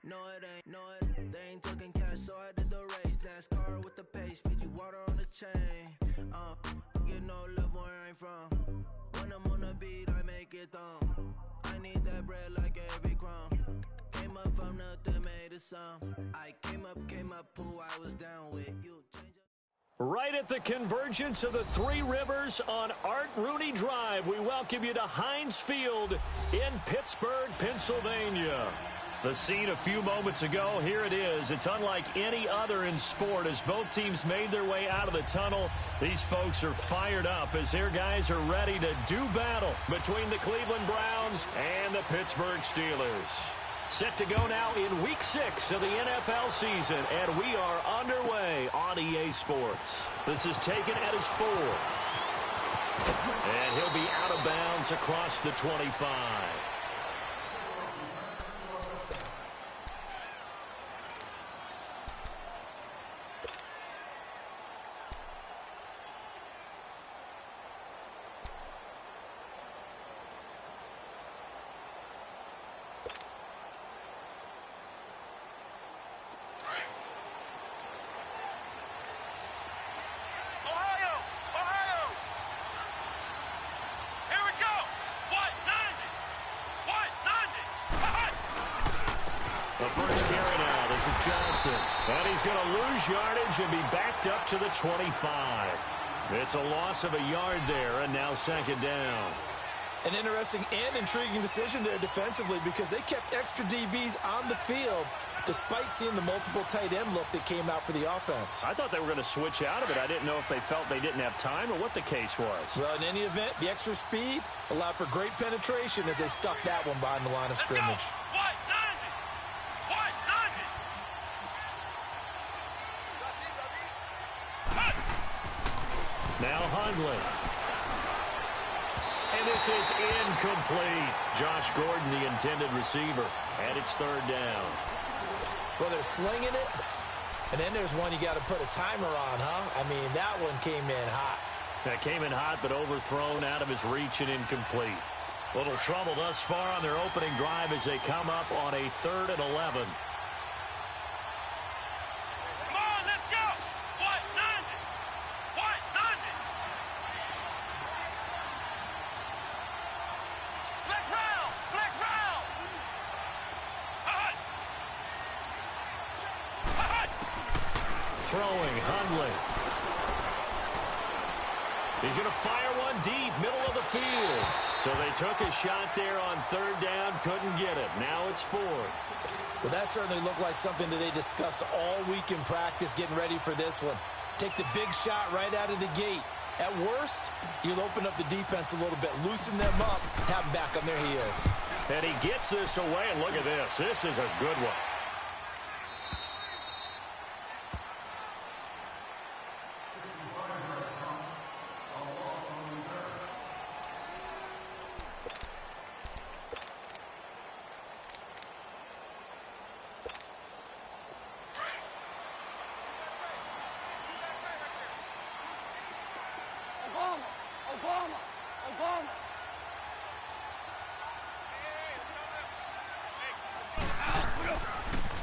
No, it ain't, no, it. They ain't talking cash, so I did the race. NASCAR with the pace, Fiji water on the chain. Get no love where I'm from. When I'm on the beat, I make it thumb. I need that bread like every crumb. Came up from nothing, made a sum. I came up, who I was down with. You change up. Right at the convergence of the Three Rivers on Art Rooney Drive, we welcome you to Heinz Field in Pittsburgh, Pennsylvania. The scene a few moments ago, here it is. It's unlike any other in sport as both teams made their way out of the tunnel. These folks are fired up as their guys are ready to do battle between the Cleveland Browns and the Pittsburgh Steelers. Set to go now in Week 6 of the NFL season, and we are underway on EA Sports. This is taken at his 4. And he'll be out of bounds across the 25. Johnson, and he's going to lose yardage and be backed up to the 25. It's a loss of a yard there, and now second down. An interesting and intriguing decision there defensively because they kept extra DBs on the field despite seeing the multiple tight end look that came out for the offense. I thought they were going to switch out of it. I didn't know if they felt they didn't have time or what the case was. Well, in any event, the extra speed allowed for great penetration as they stuck that one behind the line of scrimmage. Now Hundley. And this is incomplete. Josh Gordon, the intended receiver. And it's third down. Well, they're slinging it. And then there's one you got to put a timer on, huh? I mean, that one came in hot. That came in hot, but overthrown out of his reach and incomplete. Little trouble thus far on their opening drive as they come up on a 3rd and 11. Throwing, Hundley. He's going to fire one deep, middle of the field. So they took a shot there on 3rd down, couldn't get it. Now it's 4th. Well, that certainly looked like something that they discussed all week in practice, getting ready for this one. Take the big shot right out of the gate. At worst, you'll open up the defense a little bit, loosen them up, have them back on their heels. And he gets this away, and look at this. This is a good one.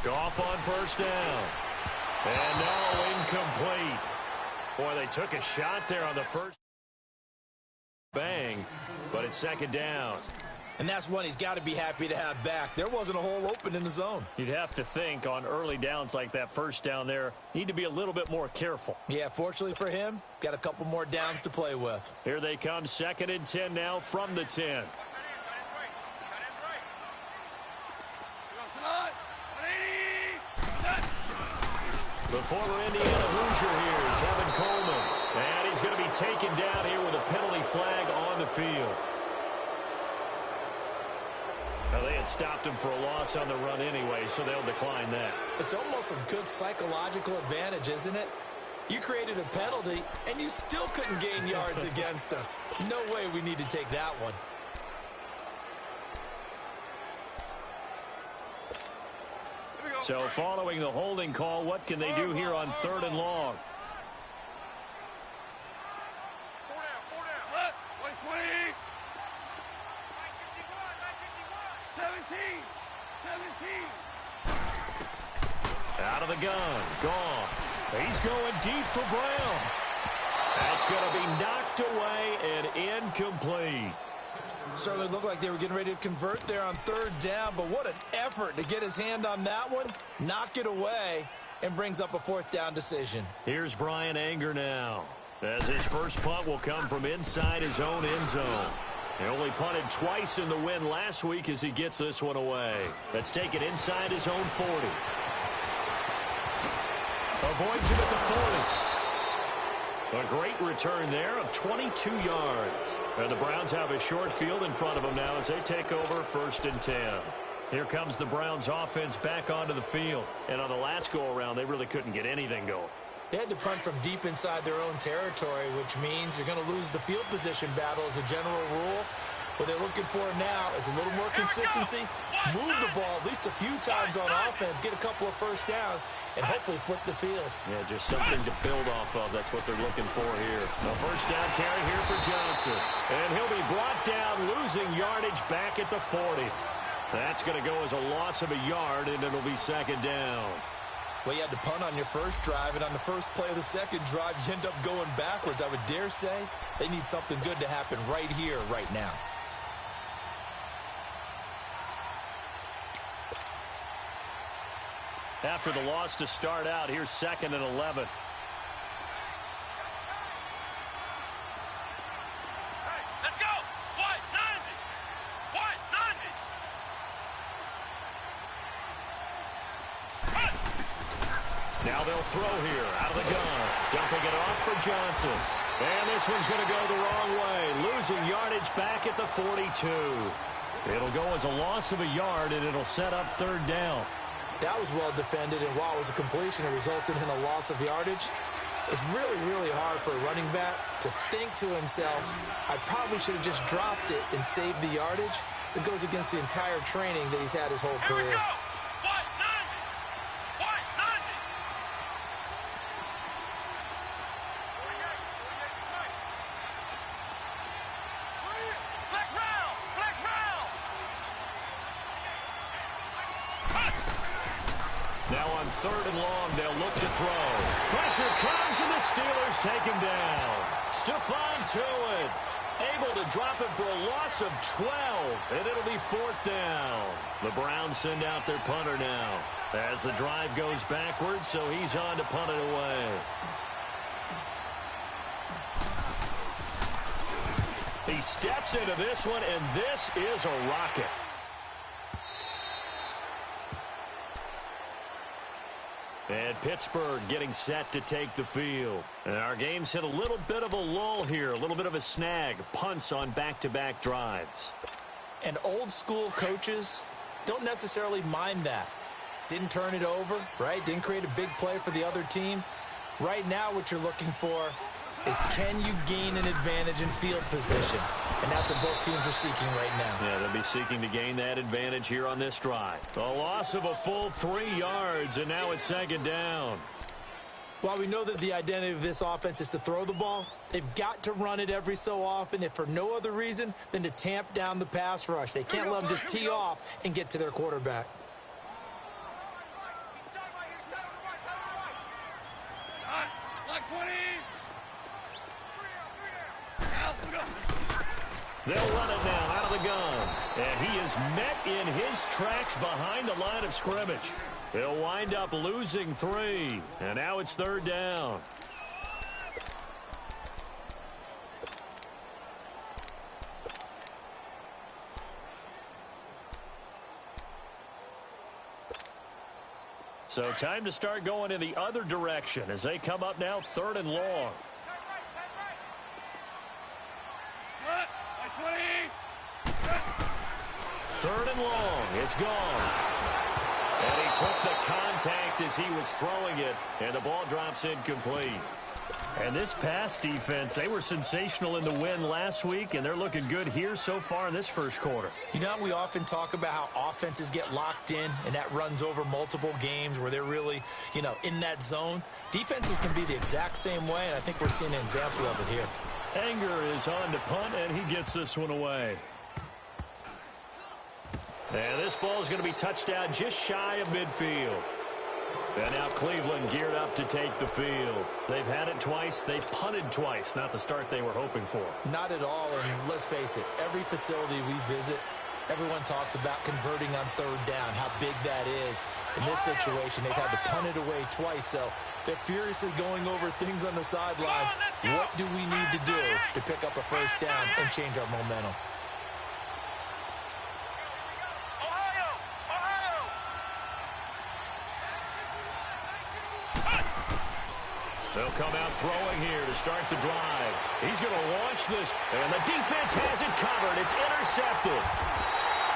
Goff on first down. And no, incomplete. Boy, they took a shot there on the first bang, but it's second down. And that's one he's got to be happy to have back. There wasn't a hole open in the zone. You'd have to think on early downs like that first down there, need to be a little bit more careful. Yeah, fortunately for him, got a couple more downs to play with. Here they come, 2nd and 10 now from the 10. The former Indiana Hoosier here, Tevin Coleman. And he's going to be taken down here with a penalty flag on the field. Now, they had stopped him for a loss on the run anyway, so they'll decline that. It's almost a good psychological advantage, isn't it? You created a penalty, and you still couldn't gain yards against us. No way we need to take that one. So following the holding call, what can they do here on 3rd and long? Out of the gun. Gone. He's going deep for Brown. That's going to be knocked away and incomplete. Certainly looked like they were getting ready to convert there on third down, but what an effort to get his hand on that one, knock it away, and brings up a fourth down decision. Here's Bryan Anger now, as his first punt will come from inside his own end zone. He only punted twice in the win last week as he gets this one away. Let's take it inside his own 40. Avoids it at the 40. A great return there of 22 yards. And the Browns have a short field in front of them now as they take over 1st and 10. Here comes the Browns offense back onto the field. And on the last go-around, they really couldn't get anything going. They had to punt from deep inside their own territory, which means you're going to lose the field position battle as a general rule. What they're looking for now is a little more consistency, move the ball at least a few times on offense, get a couple of first downs, and hopefully flip the field. Yeah, just something to build off of. That's what they're looking for here. A first down carry here for Johnson. And he'll be brought down, losing yardage back at the 40. That's going to go as a loss of a yard, and it'll be 2nd down. Well, you had to punt on your first drive, and on the first play of the second drive, you end up going backwards. I would dare say they need something good to happen right here, right now. After the loss to start out, here's 2nd and 11. Hey, let's go! White, 90! White, 90! Now they'll throw here out of the gun. Dumping it off for Johnson. And this one's going to go the wrong way. Losing yardage back at the 42. It'll go as a loss of a yard, and it'll set up 3rd down. That was well defended, and while it was a completion, it resulted in a loss of yardage. It's really, really hard for a running back to think to himself, I probably should have just dropped it and saved the yardage. It goes against the entire training that he's had his whole career. Here we go! White, 90! White, 90! 48, flex round! Flex round! Now on 3rd and long, they'll look to throw. Pressure comes, and the Steelers take him down. Stephon Tuitt able to drop him for a loss of 12, and it'll be 4th down. The Browns send out their punter now as the drive goes backwards, so he's on to punt it away. He steps into this one, and this is a rocket. And Pittsburgh getting set to take the field. And our game's hit a little bit of a lull here, a little bit of a snag. Punts on back-to-back drives. And old-school coaches don't necessarily mind that. Didn't turn it over, right? Didn't create a big play for the other team. Right now what you're looking for is can you gain an advantage in field position? And that's what both teams are seeking right now. Yeah, they'll be seeking to gain that advantage here on this drive. A loss of a full 3 yards, and now it's 2nd down. While we know that the identity of this offense is to throw the ball, they've got to run it every so often, if for no other reason than to tamp down the pass rush. They can't let them just tee off and get to their quarterback. Flag 20! They'll run it now out of the gun. And he is met in his tracks behind the line of scrimmage. He'll wind up losing 3. And now it's 3rd down. So time to start going in the other direction as they come up now 3rd and long. 3rd and long. It's gone. And he took the contact as he was throwing it, and the ball drops incomplete. And this pass defense, they were sensational in the win last week, and they're looking good here so far in this first quarter. You know, we often talk about how offenses get locked in, and that runs over multiple games where they're really, you know, in that zone. Defenses can be the exact same way, and I think we're seeing an example of it here. Anger is on to punt, and he gets this one away. And this ball is going to be touched down just shy of midfield. And now Cleveland geared up to take the field. They've had it twice. They punted twice. Not the start they were hoping for. Not at all, and let's face it, every facility we visit, everyone talks about converting on third down, how big that is. In this situation, they've had to punt it away twice, so they're furiously going over things on the sidelines. What do we need to do to pick up a first down and change our momentum? They'll come out throwing here to start the drive. He's going to launch this, and the defense has it covered. It's intercepted.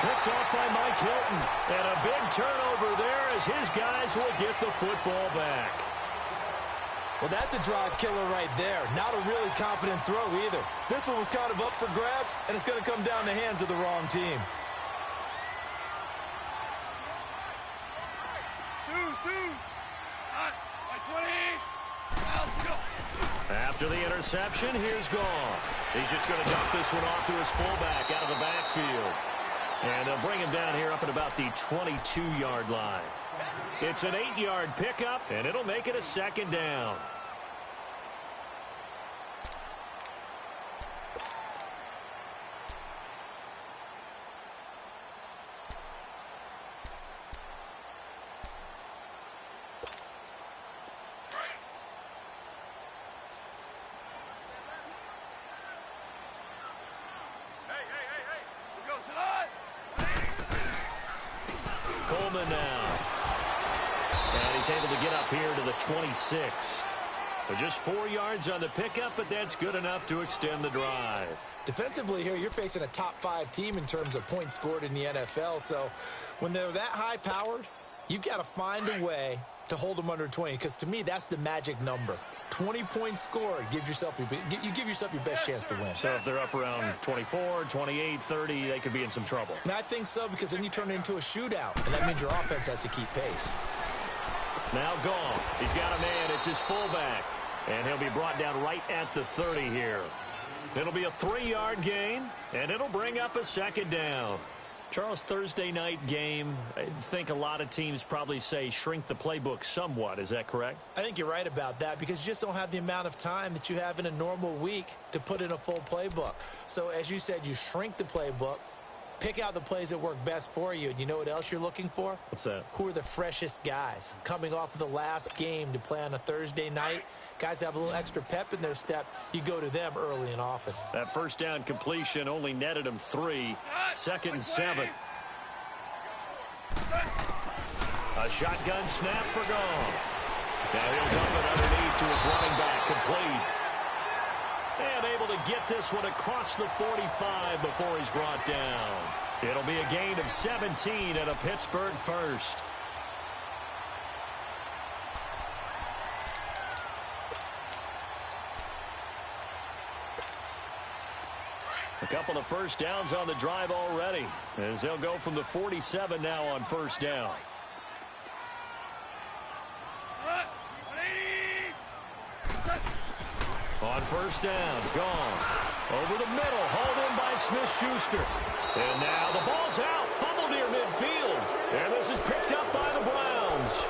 Picked off by Mike Hilton. And a big turnover there as his guys will get the football back. Well, that's a drive killer right there. Not a really confident throw either. This one was kind of up for grabs, and it's going to come down the hands of the wrong team. After the interception, here's Goff. He's just going to dump this one off to his fullback out of the backfield. And they'll bring him down here up at about the 22-yard line. It's an 8-yard pickup, and it'll make it a second down. Coleman now. And he's able to get up here to the 26. So just 4 yards on the pickup, but that's good enough to extend the drive. Defensively here, you're facing a top-5 team in terms of points scored in the NFL. So when they're that high-powered, you've got to find a way to hold them under 20, because to me, that's the magic number. 20 points scored, you give yourself your best chance to win. So if they're up around 24, 28, 30, they could be in some trouble. And I think so, because then you turn it into a shootout, and that means your offense has to keep pace. Now Goff. He's got a man. It's his fullback. And he'll be brought down right at the 30 here. It'll be a 3-yard gain, and it'll bring up a second down. Charles, Thursday night game, I think a lot of teams probably say shrink the playbook somewhat. Is that correct? I think you're right about that, because you just don't have the amount of time that you have in a normal week to put in a full playbook. So as you said, you shrink the playbook, pick out the plays that work best for you. And you know what else you're looking for? What's that? Who are the freshest guys coming off of the last game to play on a Thursday night? Guys have a little extra pep in their step. You go to them early and often. That first down completion only netted him 3. 2nd and 7. A shotgun snap for Goff. Now he'll dump it underneath to his running back. Complete. And able to get this one across the 45 before he's brought down. It'll be a gain of 17 and a Pittsburgh first. A couple of first downs on the drive already, as they'll go from the 47 now on first down. On first down, Goff. Over the middle, hauled in by Smith-Schuster. And now the ball's out, fumbled near midfield. And this is picked up by the Browns.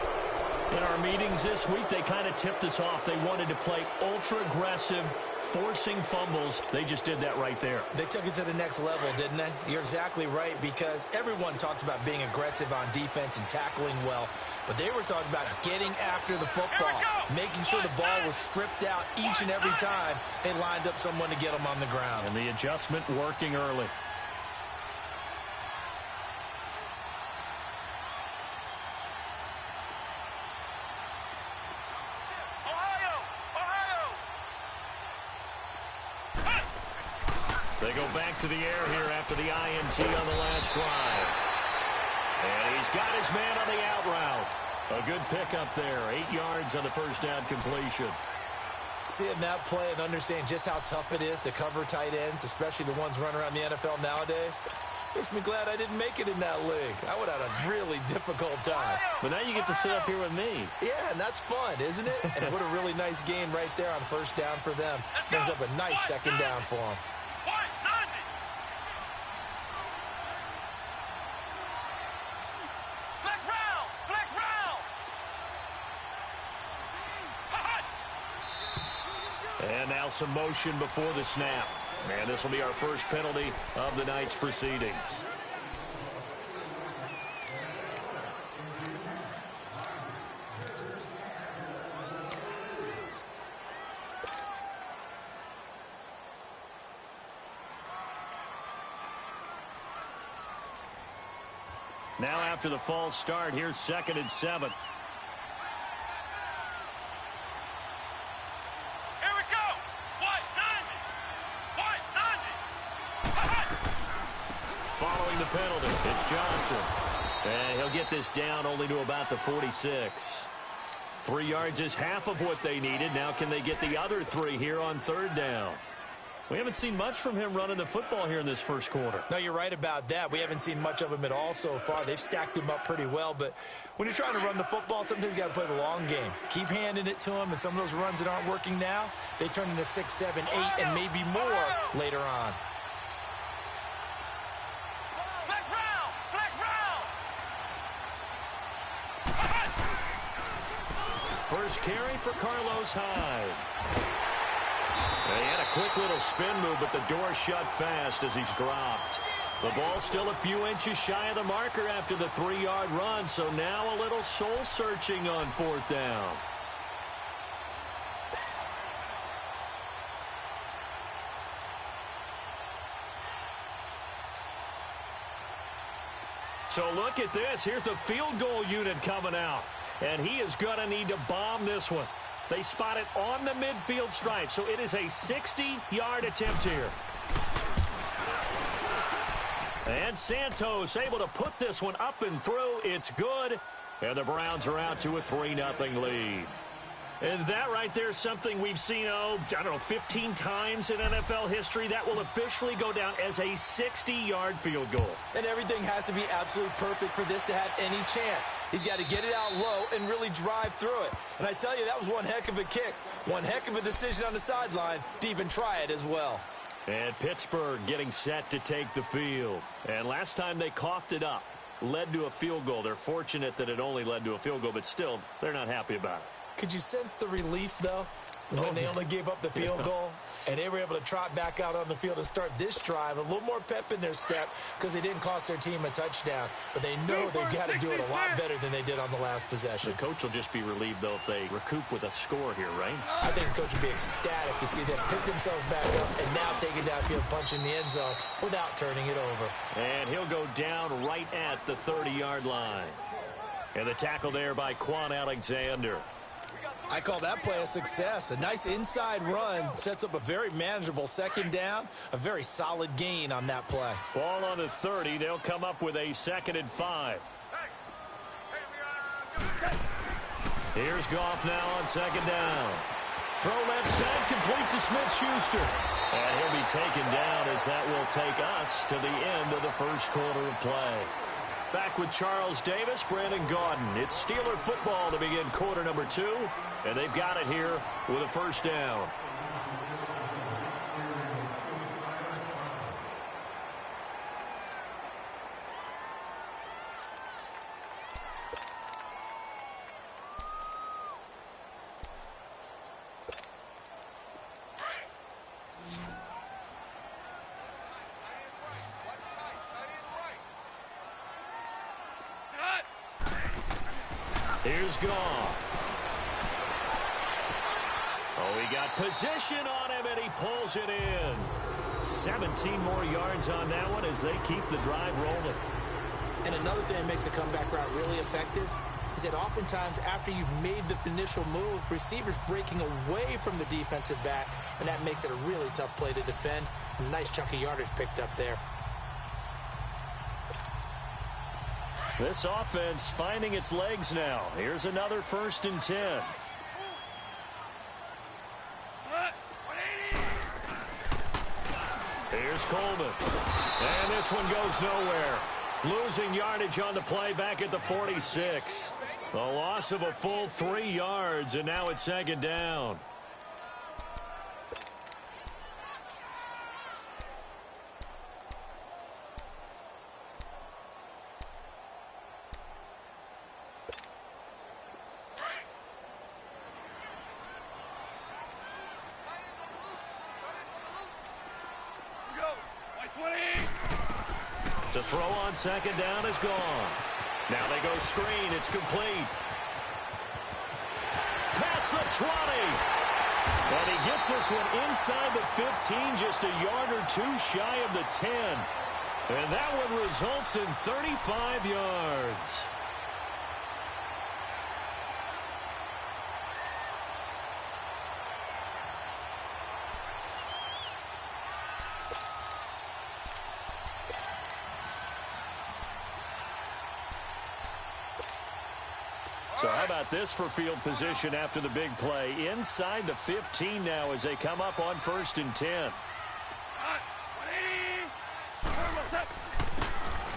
In our meetings this week, they kind of tipped us off. They wanted to play ultra-aggressive, forcing fumbles. They just did that right there. They took it to the next level, didn't they? You're exactly right, because everyone talks about being aggressive on defense and tackling well. But they were talking about getting after the football, making sure the ball was stripped out each and every time they lined up someone to get them on the ground. And the adjustment working early. They go back to the air here after the INT on the last drive. And he's got his man on the out route. A good pickup there. 8 yards on the first down completion. Seeing that play and understand just how tough it is to cover tight ends, especially the ones running around the NFL nowadays, makes me glad I didn't make it in that league. I would have had a really difficult time. But now you get to sit up here with me. Yeah, and that's fun, isn't it? And what a really nice game right there on first down for them. Brings up a nice second down for them. some motion before the snap. And this will be our first penalty of the night's proceedings. Now after the false start, here's 2nd and 7. Here we go. White 90. White 90. Following the penalty, it's Johnson. And he'll get this down only to about the 46. 3 yards is half of what they needed. Now can they get the other 3 here on 3rd down? We haven't seen much from him running the football here in this first quarter. No, you're right about that. We haven't seen much of him at all so far. They've stacked him up pretty well, but when you're trying to run the football, sometimes you got to play the long game. Keep handing it to him, and some of those runs that aren't working now, they turn into 6, 7, 8, and maybe more later on. Flex round. Flex round. First carry for Carlos Hyde. He had a quick little spin move, but the door shut fast as he's dropped. The ball still a few inches shy of the marker after the 3-yard run, so now a little soul-searching on 4th down. So look at this. Here's the field goal unit coming out, and he is going to need to bomb this one. They spot it on the midfield stripe, so it is a 60-yard attempt here. And Santos able to put this one up and through. It's good, and the Browns are out to a 3-0 lead. And that right there is something we've seen, 15 times in NFL history. That will officially go down as a 60-yard field goal. And everything has to be absolutely perfect for this to have any chance. He's got to get it out low and really drive through it. And I tell you, that was one heck of a kick. One heck of a decision on the sideline to even try it as well. And Pittsburgh getting set to take the field. And last time they coughed it up, led to a field goal. They're fortunate that it only led to a field goal, but still, they're not happy about it. Could you sense the relief, though, when they only gave up the field goal and they were able to trot back out on the field and start this drive? A little more pep in their step because they didn't cost their team a touchdown. But they know they've got to do it a lot better than they did on the last possession. The coach will just be relieved, though, if they recoup with a score here, right? I think the coach will be ecstatic to see them pick themselves back up and now take it downfield, punch in the end zone without turning it over. And he'll go down right at the 30-yard line. And the tackle there by Quan Alexander. I call that play a success. A nice inside run sets up a very manageable 2nd down. A very solid gain on that play. Ball on the 30. They'll come up with a 2nd and 5. Here's Goff now on 2nd down. Throw left side, complete to Smith-Schuster. And he'll be taken down as that will take us to the end of the first quarter of play. Back with Charles Davis, Brandon Gaudin. It's Steeler football to begin quarter number 2, and they've got it here with a 1st down. Here's Goff. Oh, he got position on him, and he pulls it in. 17 more yards on that one as they keep the drive rolling. And another thing that makes a comeback route really effective is that oftentimes after you've made the initial move, receivers breaking away from the defensive back, and that makes it a really tough play to defend. A nice chunk of yardage picked up there. This offense finding its legs now. Here's another 1st and 10. Here's Coleman. And this one goes nowhere. Losing yardage on the play back at the 46. The loss of a full 3 yards, and now it's 2nd down. To throw on second down is gone. Now they go screen. It's complete. Past the 20. And he gets this one inside the 15, just a yard or two shy of the 10. And that one results in 35 yards. So how about this for field position after the big play? Inside the 15 now as they come up on 1st and 10.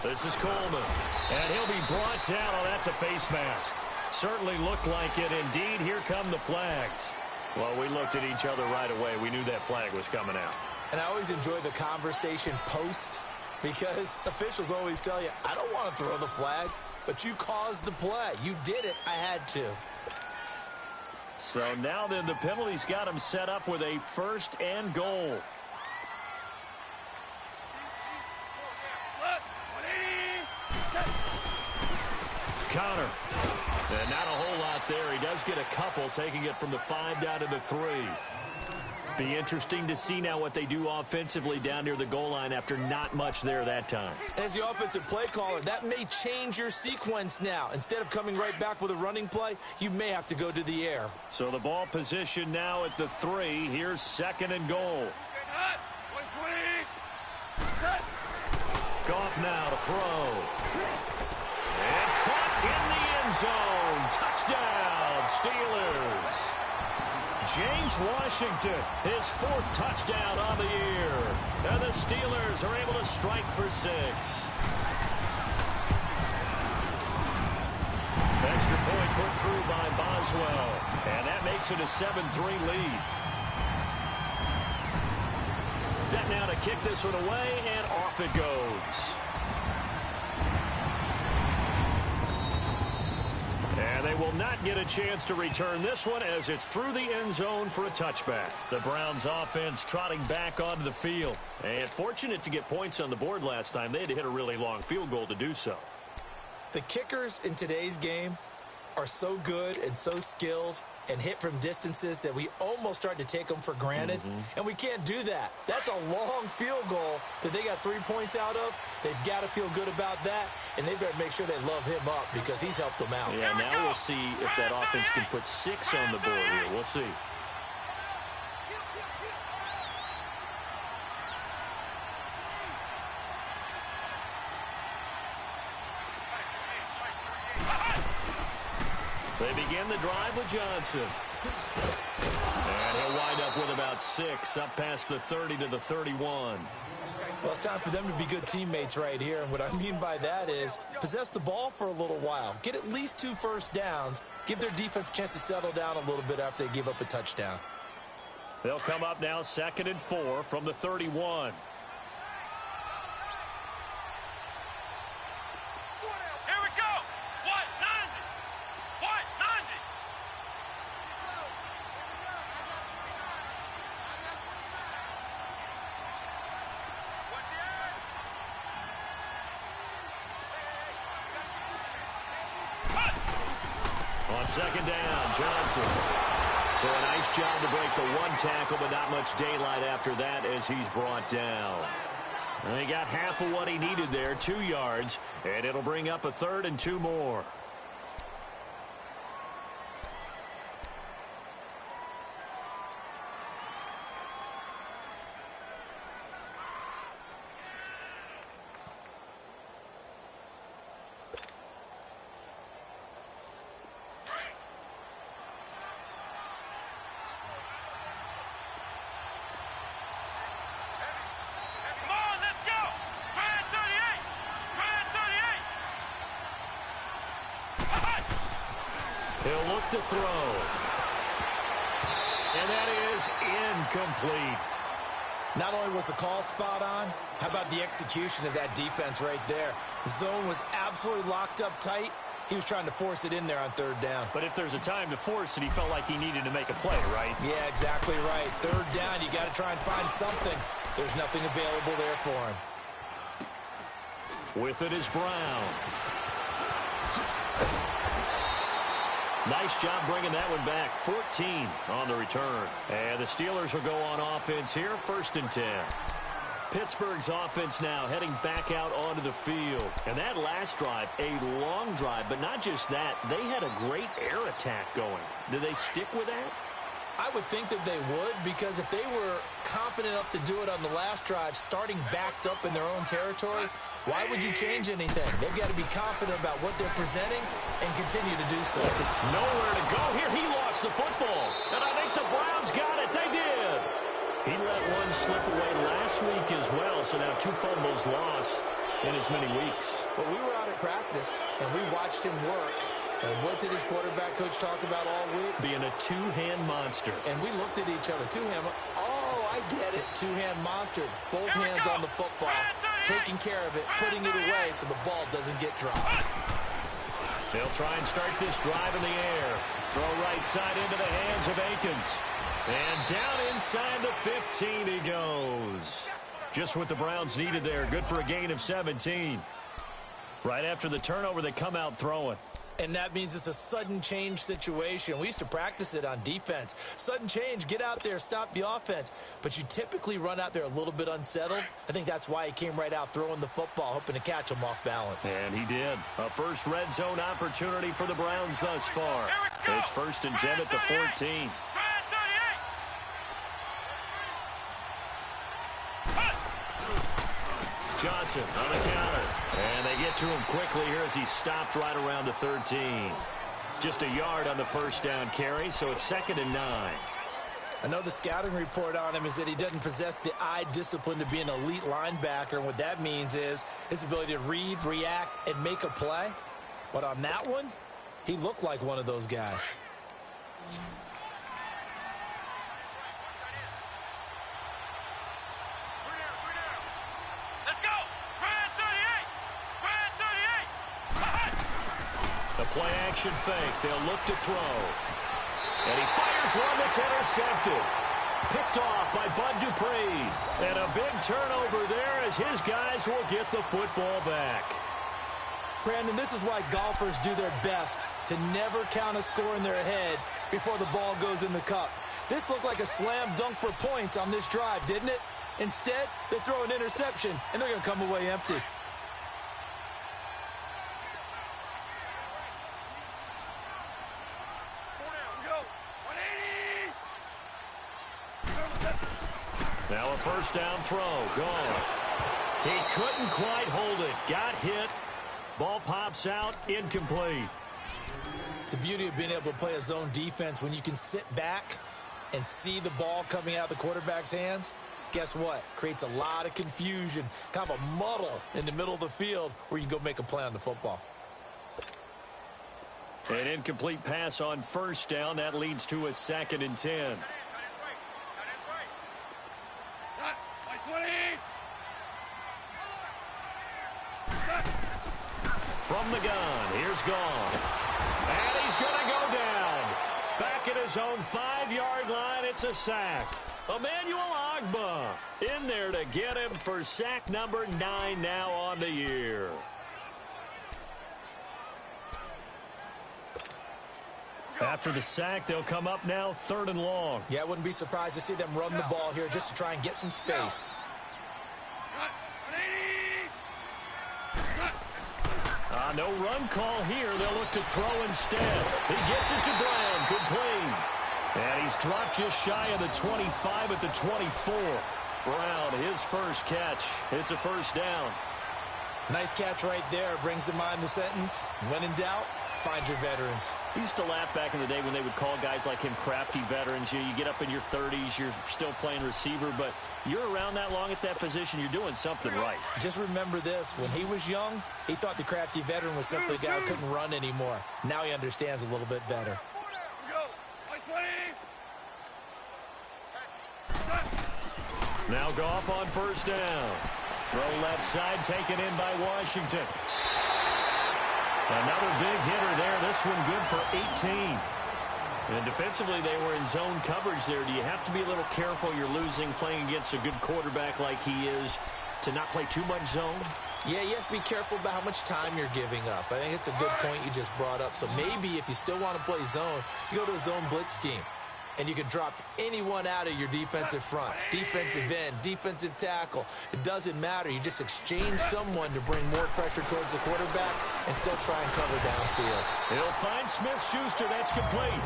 This is Coleman. And he'll be brought down. Oh, that's a face mask. Certainly looked like it. Indeed, here come the flags. Well, we looked at each other right away. We knew that flag was coming out. And I always enjoy the conversation post because officials always tell you, I don't want to throw the flag. But you caused the play. You did it. I had to. So now then the penalty's got him set up with a 1st and goal. Connor. And not a whole lot there. He does get a couple, taking it from the 5 down to the 3. Be interesting to see now what they do offensively down near the goal line after not much there that time. As the offensive play caller, that may change your sequence now. Instead of coming right back with a running play, you may have to go to the air. So the ball position now at the 3. Here's 2nd and goal. Goff now to throw. And caught in the end zone. Touchdown, Steelers. James Washington, his 4th touchdown on the year. And the Steelers are able to strike for 6. Extra point put through by Boswell. And that makes it a 7-3 lead. Set now to kick this one away, and off it goes. And they will not get a chance to return this one as it's through the end zone for a touchback. The Browns offense trotting back onto the field. And fortunate to get points on the board last time. They had to hit a really long field goal to do so. The kickers in today's game are so good and so skilled and hit from distances that we almost start to take them for granted. And we can't do that. That's a long field goal that they got 3 points out of. They've got to feel good about that, and they better make sure they love him up because he's helped them out. Yeah, now we'll see if that offense can put 6 on the board here. We'll see. They begin the drive with Johnson. And he'll wind up with about 6, up past the 30 to the 31. Well, it's time for them to be good teammates right here. And what I mean by that is possess the ball for a little while. Get at least 2 first downs. Give their defense a chance to settle down a little bit after they give up a touchdown. They'll come up now 2nd and 4 from the 31. Here we go. What? 90. What? 90. What's the end? On 2nd down, Johnson. So a nice job to break the 1 tackle, but not much daylight after that as he's brought down. And he got half of what he needed there, 2 yards, and it'll bring up a 3rd and 2 more. Come on, let's go. Grand 38. Grand 38. He'll look to throw. And that is incomplete. Not only was the call spot on, how about the execution of that defense right there? The zone was absolutely locked up tight. He was trying to force it in there on 3rd down. But if there's a time to force it, he felt like he needed to make a play, right? Yeah, exactly right. 3rd down, you got to try and find something. There's nothing available there for him. With it is Brown. Nice job bringing that one back. 14 on the return. And the Steelers will go on offense here, 1st and 10. Pittsburgh's offense now heading back out onto the field. And that last drive, a long drive, but not just that. They had a great air attack going. Do they stick with that? I would think that they would, because if they were confident enough to do it on the last drive, starting backed up in their own territory, why would you change anything? They've got to be confident about what they're presenting and continue to do so. Nowhere to go here. He lost the football. And I think the Browns got it. They did. He let one slip away last week as well, so now 2 fumbles lost in as many weeks. But we were out at practice, and we watched him work. And what did his quarterback coach talk about all week? Being a two-hand monster. And we looked at each other. Two-hand. Oh, I get it. Two-hand monster. Both hands on the football. Taking care of it. Putting it away so the ball doesn't get dropped. They'll try and start this drive in the air. Throw right side into the hands of Akins. And down inside the 15 he goes. Just what the Browns needed there. Good for a gain of 17. Right after the turnover, they come out throwing. And that means it's a sudden change situation. We used to practice it on defense. Sudden change, get out there, stop the offense. But you typically run out there a little bit unsettled. I think that's why he came right out throwing the football, hoping to catch him off balance. And he did. A first red zone opportunity for the Browns thus far. It's 1st and 10 at the 14. Johnson on the counter. And they get to him quickly here as he stopped right around the 13. Just a yard on the first down carry, so it's 2nd and 9. I know the scouting report on him is that he doesn't possess the eye discipline to be an elite linebacker. And what that means is his ability to read, react, and make a play. But on that one, he looked like one of those guys. Play-action fake. They'll look to throw. And he fires one that's intercepted. Picked off by Bud Dupree. And a big turnover there as his guys will get the football back. Brandon, this is why golfers do their best to never count a score in their head before the ball goes in the cup. This looked like a slam dunk for points on this drive, didn't it? Instead, they throw an interception, and they're going to come away empty. Now a first down throw. Gone. He couldn't quite hold it. Got hit. Ball pops out. Incomplete. The beauty of being able to play a zone defense when you can sit back and see the ball coming out of the quarterback's hands, guess what? Creates a lot of confusion, kind of a muddle in the middle of the field where you can go make a play on the football. An incomplete pass on first down. That leads to a 2nd and 10. From the gun, here's Gone. And he's going to go down. Back at his own 5-yard line, it's a sack. Emmanuel Ogbah in there to get him for sack number 9 now on the year. After the sack, they'll come up now 3rd and long. Yeah, I wouldn't be surprised to see them run the ball here just to try and get some space. No run call here. They'll look to throw instead. He gets it to Brown. Complete. And he's dropped just shy of the 25 at the 24. Brown, his first catch. It's a first down. Nice catch right there. Brings to mind the sentence, when in doubt, find your veterans. We used to laugh back in the day when they would call guys like him crafty veterans. You get up in your 30s, you're still playing receiver, but you're around that long at that position, you're doing something right. Just remember this. When he was young, he thought the crafty veteran was simply a guy who couldn't run anymore. Now he understands a little bit better. Now Goff on first down. Throw left side, taken in by Washington. Another big hitter there. This one good for 18. And defensively, they were in zone coverage there. Do you have to be a little careful? You're losing playing against a good quarterback like he is to not play too much zone? Yeah, you have to be careful about how much time you're giving up. I think it's a good point you just brought up. So maybe if you still want to play zone, you go to a zone blitz scheme. And you can drop anyone out of your defensive front, defensive end, defensive tackle. It doesn't matter. You just exchange someone to bring more pressure towards the quarterback and still try and cover downfield. He'll find Smith-Schuster. That's complete.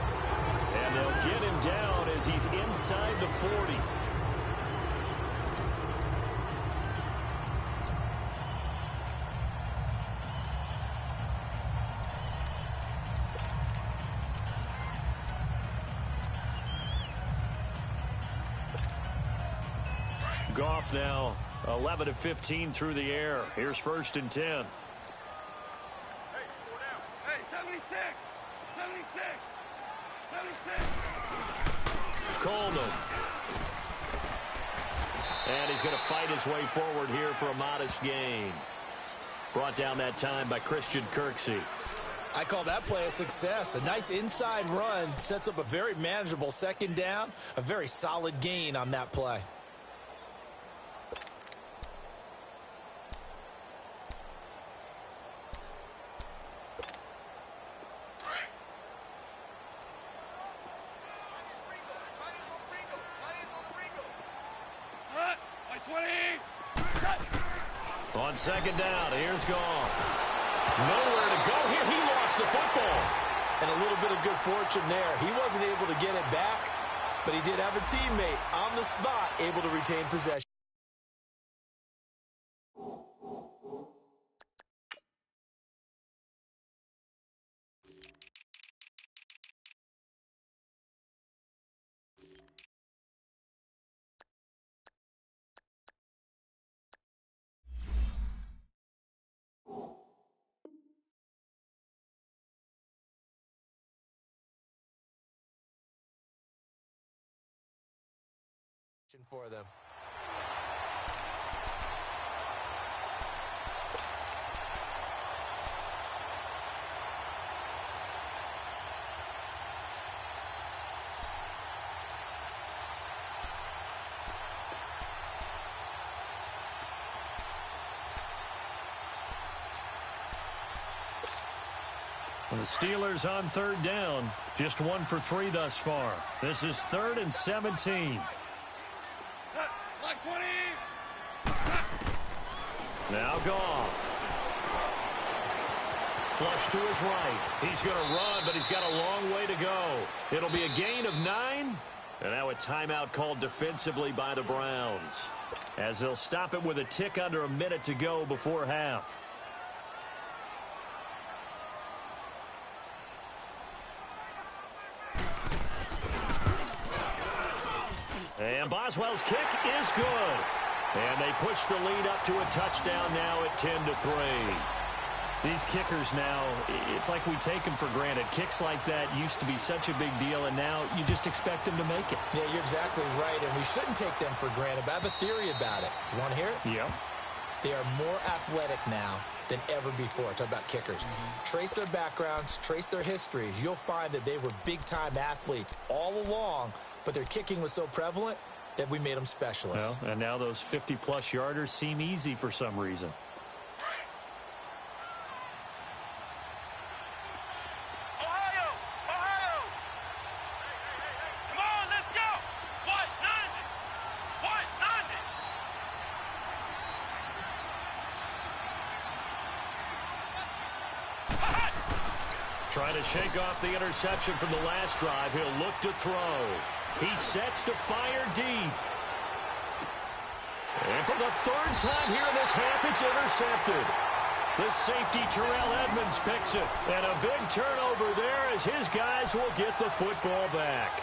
And they'll get him down as he's inside the 40. Goff now 11 of 15 through the air. Here's 1st and 10. Hey, 76, 76, 76. Coleman. And he's going to fight his way forward here for a modest gain. Brought down that time by Christian Kirksey. I call that play a success. A nice inside run sets up a very manageable 2nd down. A very solid gain on that play. On 2nd down, here's Goff. Nowhere to go here. He lost the football. And a little bit of good fortune there. He wasn't able to get it back, but he did have a teammate on the spot able to retain possession. For them. The Steelers on 3rd down. Just 1 for 3 thus far. This is 3rd and 17. Like 20. Now Goff. Flush to his right. He's going to run, but he's got a long way to go. It'll be a gain of 9. And now a timeout called defensively by the Browns, as they'll stop it with a tick under a minute to go before half. And Boswell's kick is good. And they push the lead up to a touchdown now at 10-3. These kickers now, it's like we take them for granted. Kicks like that used to be such a big deal, and now you just expect them to make it. Yeah, you're exactly right, and we shouldn't take them for granted, but I have a theory about it. You want to hear it? Yeah. They are more athletic now than ever before. Talk about kickers. Trace their backgrounds, trace their histories. You'll find that they were big-time athletes all along, but their kicking was so prevalent that we made them specialists. Well, and now those 50-plus yarders seem easy for some reason. Ohio! Ohio! Come on, let's go! What? 90! What? 90! Trying to shake off the interception from the last drive. He'll look to throw. He sets to fire deep. And for the 3rd time here in this half, it's intercepted. The safety, Terrell Edmonds, picks it. And a big turnover there as his guys will get the football back.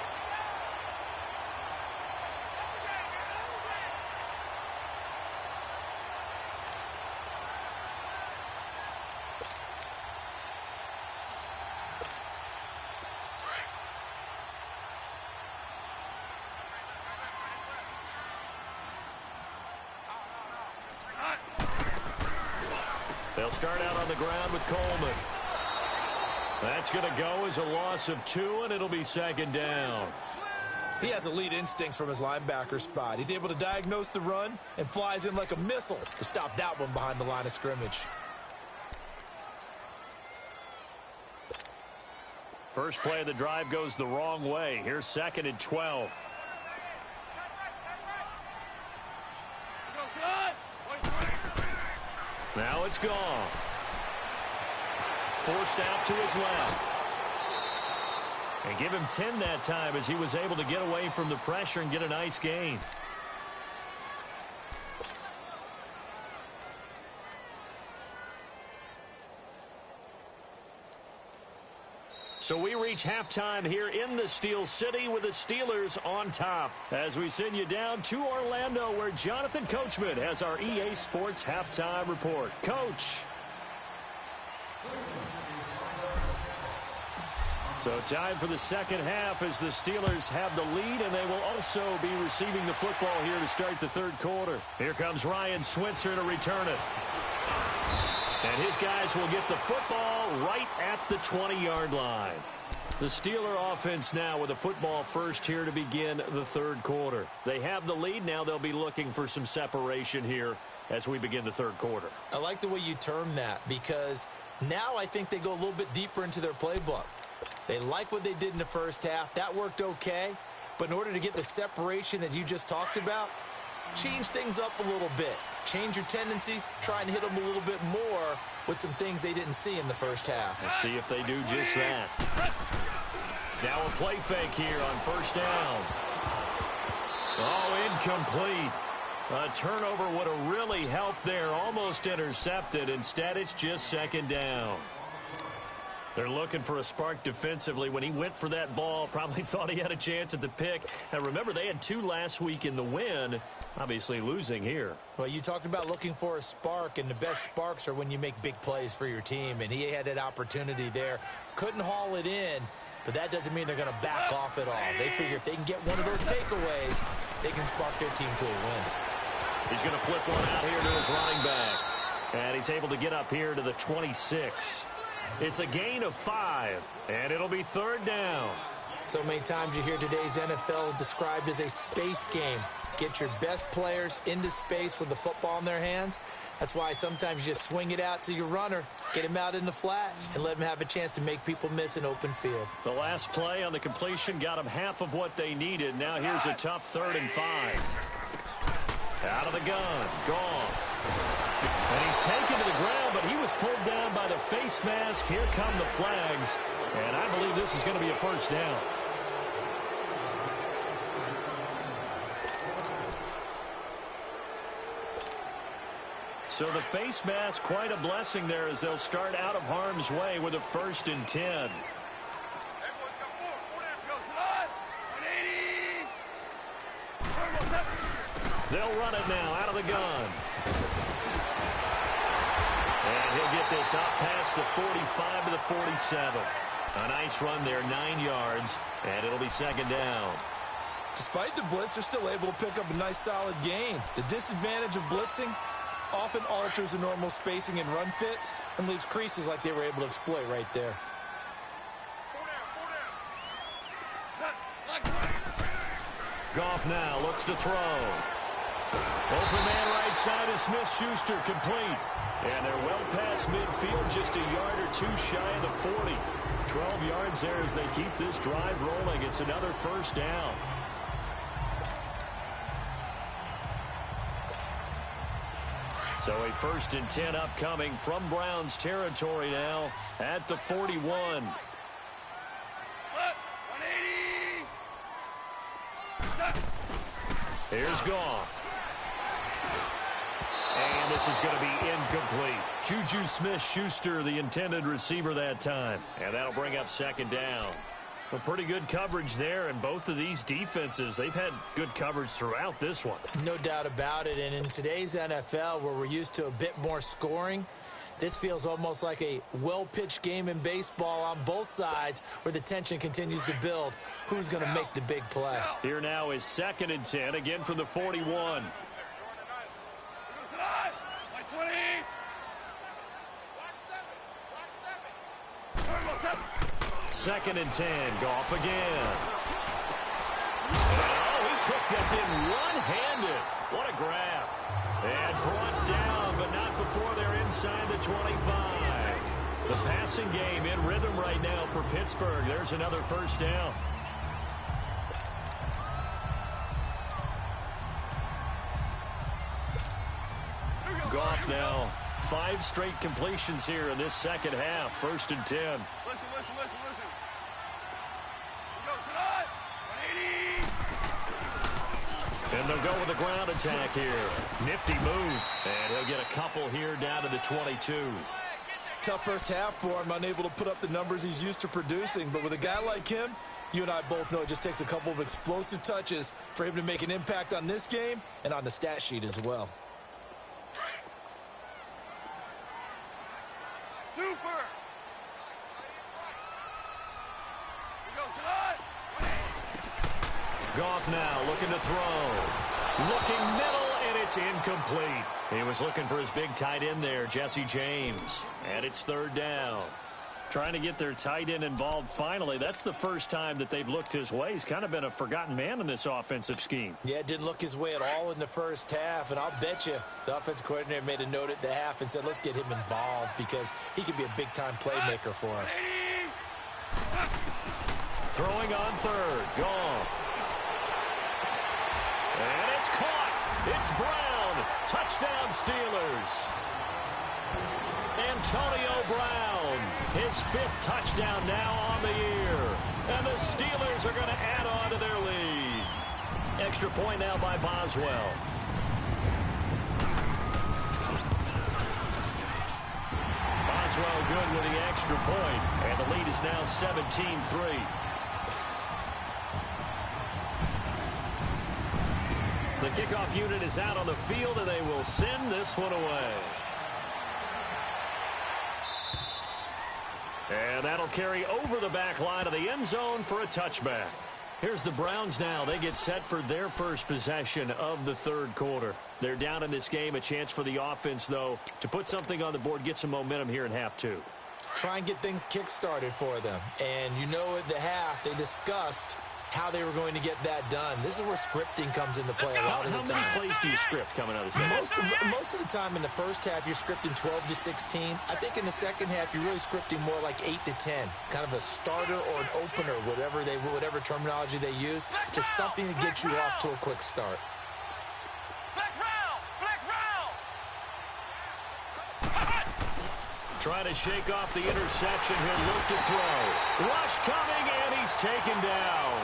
They'll start out on the ground with Coleman. That's going to go as a loss of 2, and it'll be 2nd down. He has elite instincts from his linebacker spot. He's able to diagnose the run and flies in like a missile to stop that one behind the line of scrimmage. First play of the drive goes the wrong way. Here's 2nd and 12. Now it's gone. Forced out to his left. And give him 10 that time as he was able to get away from the pressure and get a nice gain. So we reach halftime here in the Steel City with the Steelers on top as we send you down to Orlando where Jonathan Coachman has our EA Sports halftime report. Coach. So time for the second half as the Steelers have the lead, and they will also be receiving the football here to start the third quarter. Here comes Ryan Switzer to return it. And his guys will get the football right at the 20-yard line. The Steeler offense now with the football first here to begin the third quarter. They have the lead. Now they'll be looking for some separation here as we begin the third quarter. I like the way you term that because now I think they go a little bit deeper into their playbook. They like what they did in the first half. That worked okay. But in order to get the separation that you just talked about, change things up a little bit. Change your tendencies, try and hit them a little bit more with some things they didn't see in the first half. Let's see if they do just that. Now a play fake here on first down. Oh, incomplete. A turnover would have really helped there. Almost intercepted. Instead, it's just second down. They're looking for a spark defensively. When he went for that ball, probably thought he had a chance at the pick. And remember, they had 2 last week in the win, obviously losing here. Well, you talked about looking for a spark, and the best sparks are when you make big plays for your team. And he had that opportunity there. Couldn't haul it in, but that doesn't mean they're going to back off at all. They figure if they can get one of those takeaways, they can spark their team to a win. He's going to flip one out here to his running back. And he's able to get up here to the 26. It's a gain of 5, and it'll be third down. So many times you hear today's NFL described as a space game. Get your best players into space with the football in their hands. That's why sometimes you just swing it out to your runner, get him out in the flat, and let him have a chance to make people miss an open field. The last play on the completion got them half of what they needed. Now here's a tough 3rd and 5. Out of the gun, gone. And he's taken to the ground, but he was pulled down by the face mask. Here come the flags, and I believe this is going to be a first down. So the face mask, quite a blessing there as they'll start out of harm's way with a 1st and 10. They'll run it now out of the gun. And he'll get this up past the 45 to the 47. A nice run there, 9 yards, and it'll be second down. Despite the blitz, they're still able to pick up a nice solid gain. The disadvantage of blitzing often alters the normal spacing and run fits and leaves creases like they were able to exploit right there. Goff now looks to throw. Open man right side is Smith-Schuster, complete. And they're well past midfield, just a yard or 2 shy of the 40. 12 yards there as they keep this drive rolling. It's another first down. So a 1st and 10 upcoming from Browns territory now at the 41. Here's Goff. And this is going to be incomplete. Juju Smith-Schuster, the intended receiver that time. And that'll bring up second down. Well, pretty good coverage there, and both of these defenses, they've had good coverage throughout this one. No doubt about it, and in today's NFL, where we're used to a bit more scoring, this feels almost like a well-pitched game in baseball on both sides where the tension continues to build. Who's going to make the big play? Here now is 2nd and 10, again from the 41. 2nd and 10, Goff again. took that in one-handed. What a grab. And brought down, but not before they're inside the 25. The passing game in rhythm right now for Pittsburgh. There's another first down. Goff now 5 straight completions here in this second half. 1st and 10. Listen. Go, sit on. 180. And they'll go with a ground attack here. Nifty move. And he'll get a couple here down to the 22. Tough first half for him, unable to put up the numbers he's used to producing. But with a guy like him, you and I both know it just takes a couple of explosive touches for him to make an impact on this game and on the stat sheet as well. Super. Go, sit on. Goff now looking to throw. Looking middle, and it's incomplete. He was looking for his big tight end there, Jesse James. And it's 3rd down. Trying to get their tight end involved finally. That's the first time that they've looked his way. He's kind of been a forgotten man in this offensive scheme. Yeah, it didn't look his way at all in the first half. And I'll bet you the offensive coordinator made a note at the half and said, let's get him involved because he could be a big-time playmaker for us. Throwing on 3rd. Goff. And it's caught. It's Brown. Touchdown Steelers. Antonio Brown, his 5th touchdown now on the year. And the Steelers are going to add on to their lead. Extra point now by Boswell. Boswell good with the extra point. And the lead is now 17-3. The kickoff unit is out on the field, and they will send this one away. And that'll carry over the back line of the end zone for a touchback. Here's the Browns now. They get set for their first possession of the 3rd quarter. They're down in this game. A chance for the offense, though, to put something on the board, get some momentum here in half 2. Try and get things kick-started for them. And you know at the half, they discussed how they were going to get that done. This is where scripting comes into play a lot of the time. How many plays do you script coming out of the second? Most of the time in the first half, you're scripting 12 to 16. I think in the second half, you're really scripting more like 8 to 10. Kind of a starter or an opener, whatever terminology they use, just something to get you off to a quick start. Flex round. Trying to shake off the interception here. Look to throw. Rush coming, and he's taken down.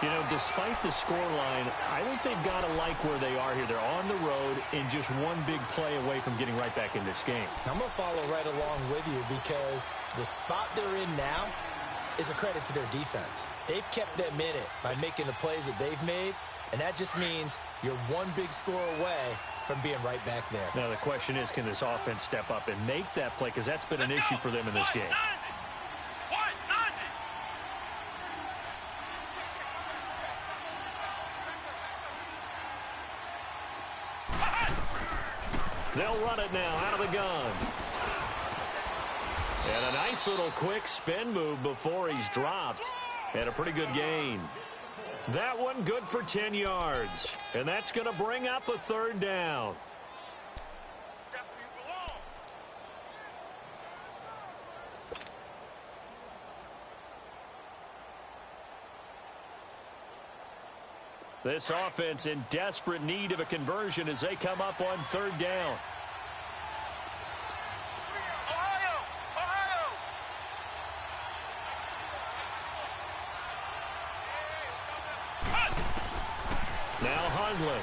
You know, despite the scoreline, I think they've got to like where they are here. They're on the road and just one big play away from getting right back in this game. I'm going to follow right along with you because the spot they're in now is a credit to their defense. They've kept them in it by making the plays that they've made, and that just means you're one big score away from being right back there. Now, the question is, can this offense step up and make that play? Because that's been an issue for them in this game. They'll run it now out of the gun. And a nice little quick spin move before he's dropped. And a pretty good gain. That one good for 10 yards. And that's going to bring up a 3rd down. This offense in desperate need of a conversion as they come up on 3rd down. Ohio! Now Hundley.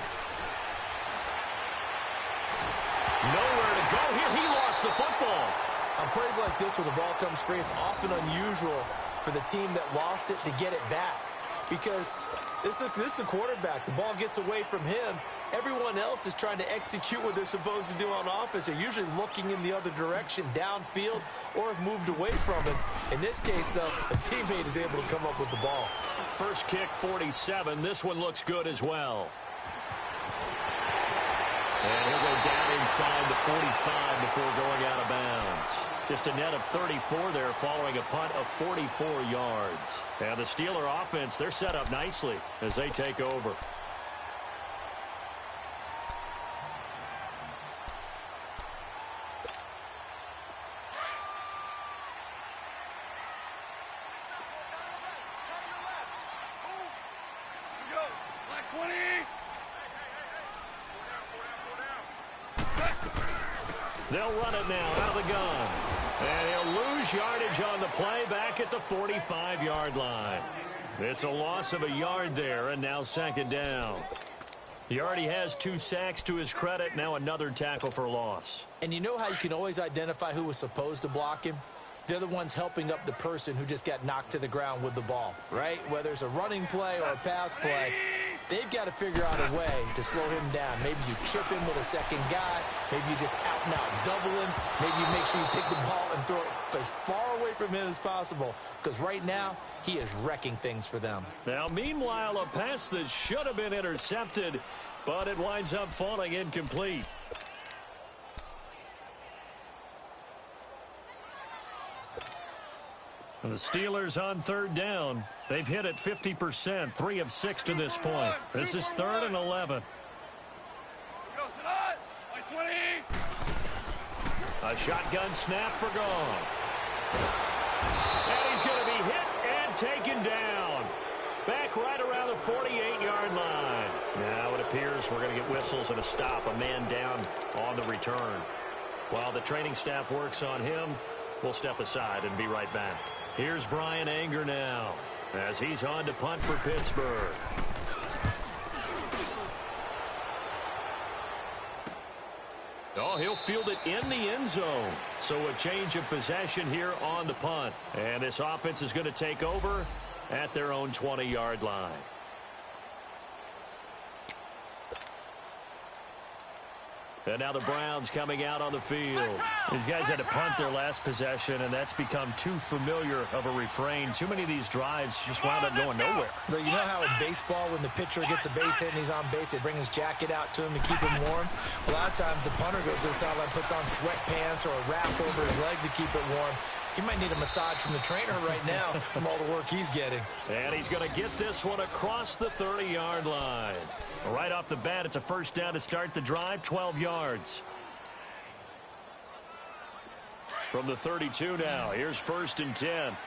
Nowhere to go here. He lost the football. On plays like this where the ball comes free, it's often unusual for the team that lost it to get it back. Because this is the quarterback. The ball gets away from him. Everyone else is trying to execute what they're supposed to do on offense. They're usually looking in the other direction, downfield, or have moved away from it. In this case, though, a teammate is able to come up with the ball. First kick, 47. This one looks good as well. And he'll go down inside the 45 before going out of bounds. Just a net of 34 there following a punt of 44 yards. And the Steeler offense, they're set up nicely as they take over. They'll run it now out of the gun. And he'll lose yardage on the play back at the 45-yard line. It's a loss of a yard there, and now second down. He already has 2 sacks to his credit. Now another tackle for loss. And you know how you can always identify who was supposed to block him? They're the ones helping up the person who just got knocked to the ground with the ball, right? Whether it's a running play or a pass play, they've got to figure out a way to slow him down. Maybe you chip him with a second guy. Maybe you just out-and-out double him. Maybe you make sure you take the ball and throw it as far away from him as possible, because right now he is wrecking things for them. Now, meanwhile, a pass that should have been intercepted, but it winds up falling incomplete. And the Steelers on third down. They've hit it 50%, 3 of 6 to this point. This is 3rd and 11. A shotgun snap for Goff. And he's going to be hit and taken down. Back right around the 48-yard line. Now it appears we're going to get whistles and a stop. A man down on the return. While the training staff works on him, we'll step aside and be right back. Here's Bryan Anger now as he's on to punt for Pittsburgh. Oh, he'll field it in the end zone. So a change of possession here on the punt. And this offense is going to take over at their own 20-yard line. And now the Browns coming out on the field. These guys had to punt their last possession, and that's become too familiar of a refrain. Too many of these drives just wound up going nowhere. But you know how in baseball, when the pitcher gets a base hit and he's on base, they bring his jacket out to him to keep him warm? A lot of times the punter goes to the sideline, puts on sweatpants or a wrap over his leg to keep it warm. He might need a massage from the trainer right now from all the work he's getting. And he's going to get this one across the 30-yard line. Right off the bat, it's a first down to start the drive, 12 yards. From the 32 now, here's 1st and 10.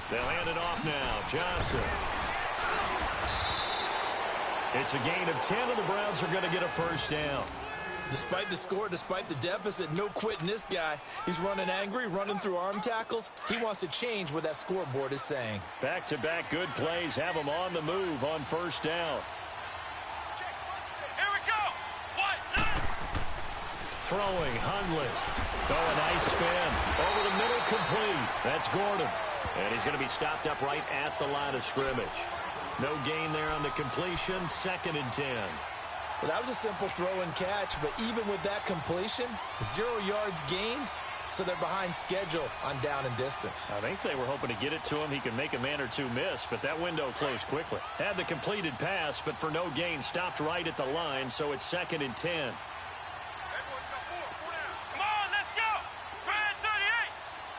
They'll hand it off now. Johnson. It's a gain of 10, and the Browns are going to get a first down. Despite the score, despite the deficit, no quitting this guy. He's running angry, running through arm tackles. He wants to change what that scoreboard is saying. Back-to-back good plays have him on the move on first down. Here we go. What? Throwing, Hundley. Oh, a nice spin. Over the middle, complete. That's Gordon. And he's going to be stopped up right at the line of scrimmage. No gain there on the completion. 2nd and 10. Well, that was a simple throw and catch, but even with that completion, 0 yards gained, so they're behind schedule on down and distance. I think they were hoping to get it to him. He could make a man or two miss, but that window closed quickly. Had the completed pass, but for no gain, stopped right at the line, so it's 2nd and 10. Come on, let's go. Grand 38.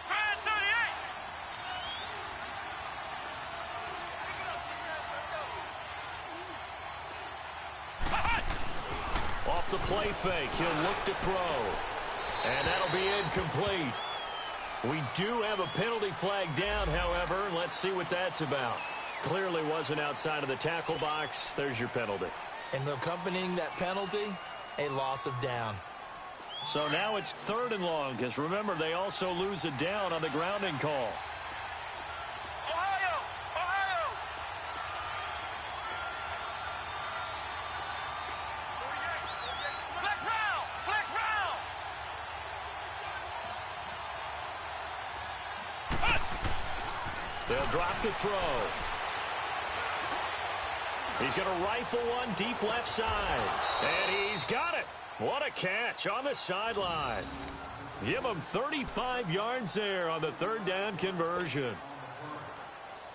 Grand 38. Off the play fake, he'll look to throw. And that'll be incomplete. We do have a penalty flag down, however. Let's see what that's about. Clearly wasn't outside of the tackle box. There's your penalty. And accompanying that penalty, a loss of down. So now it's 3rd and long, because remember, they also lose a down on the grounding call. Ohio. Ohio. Flex round. Flex round. They'll drop the throw. He's going to rifle one deep left side. And he's got it. What a catch on the sideline. Give him 35 yards there on the 3rd down conversion.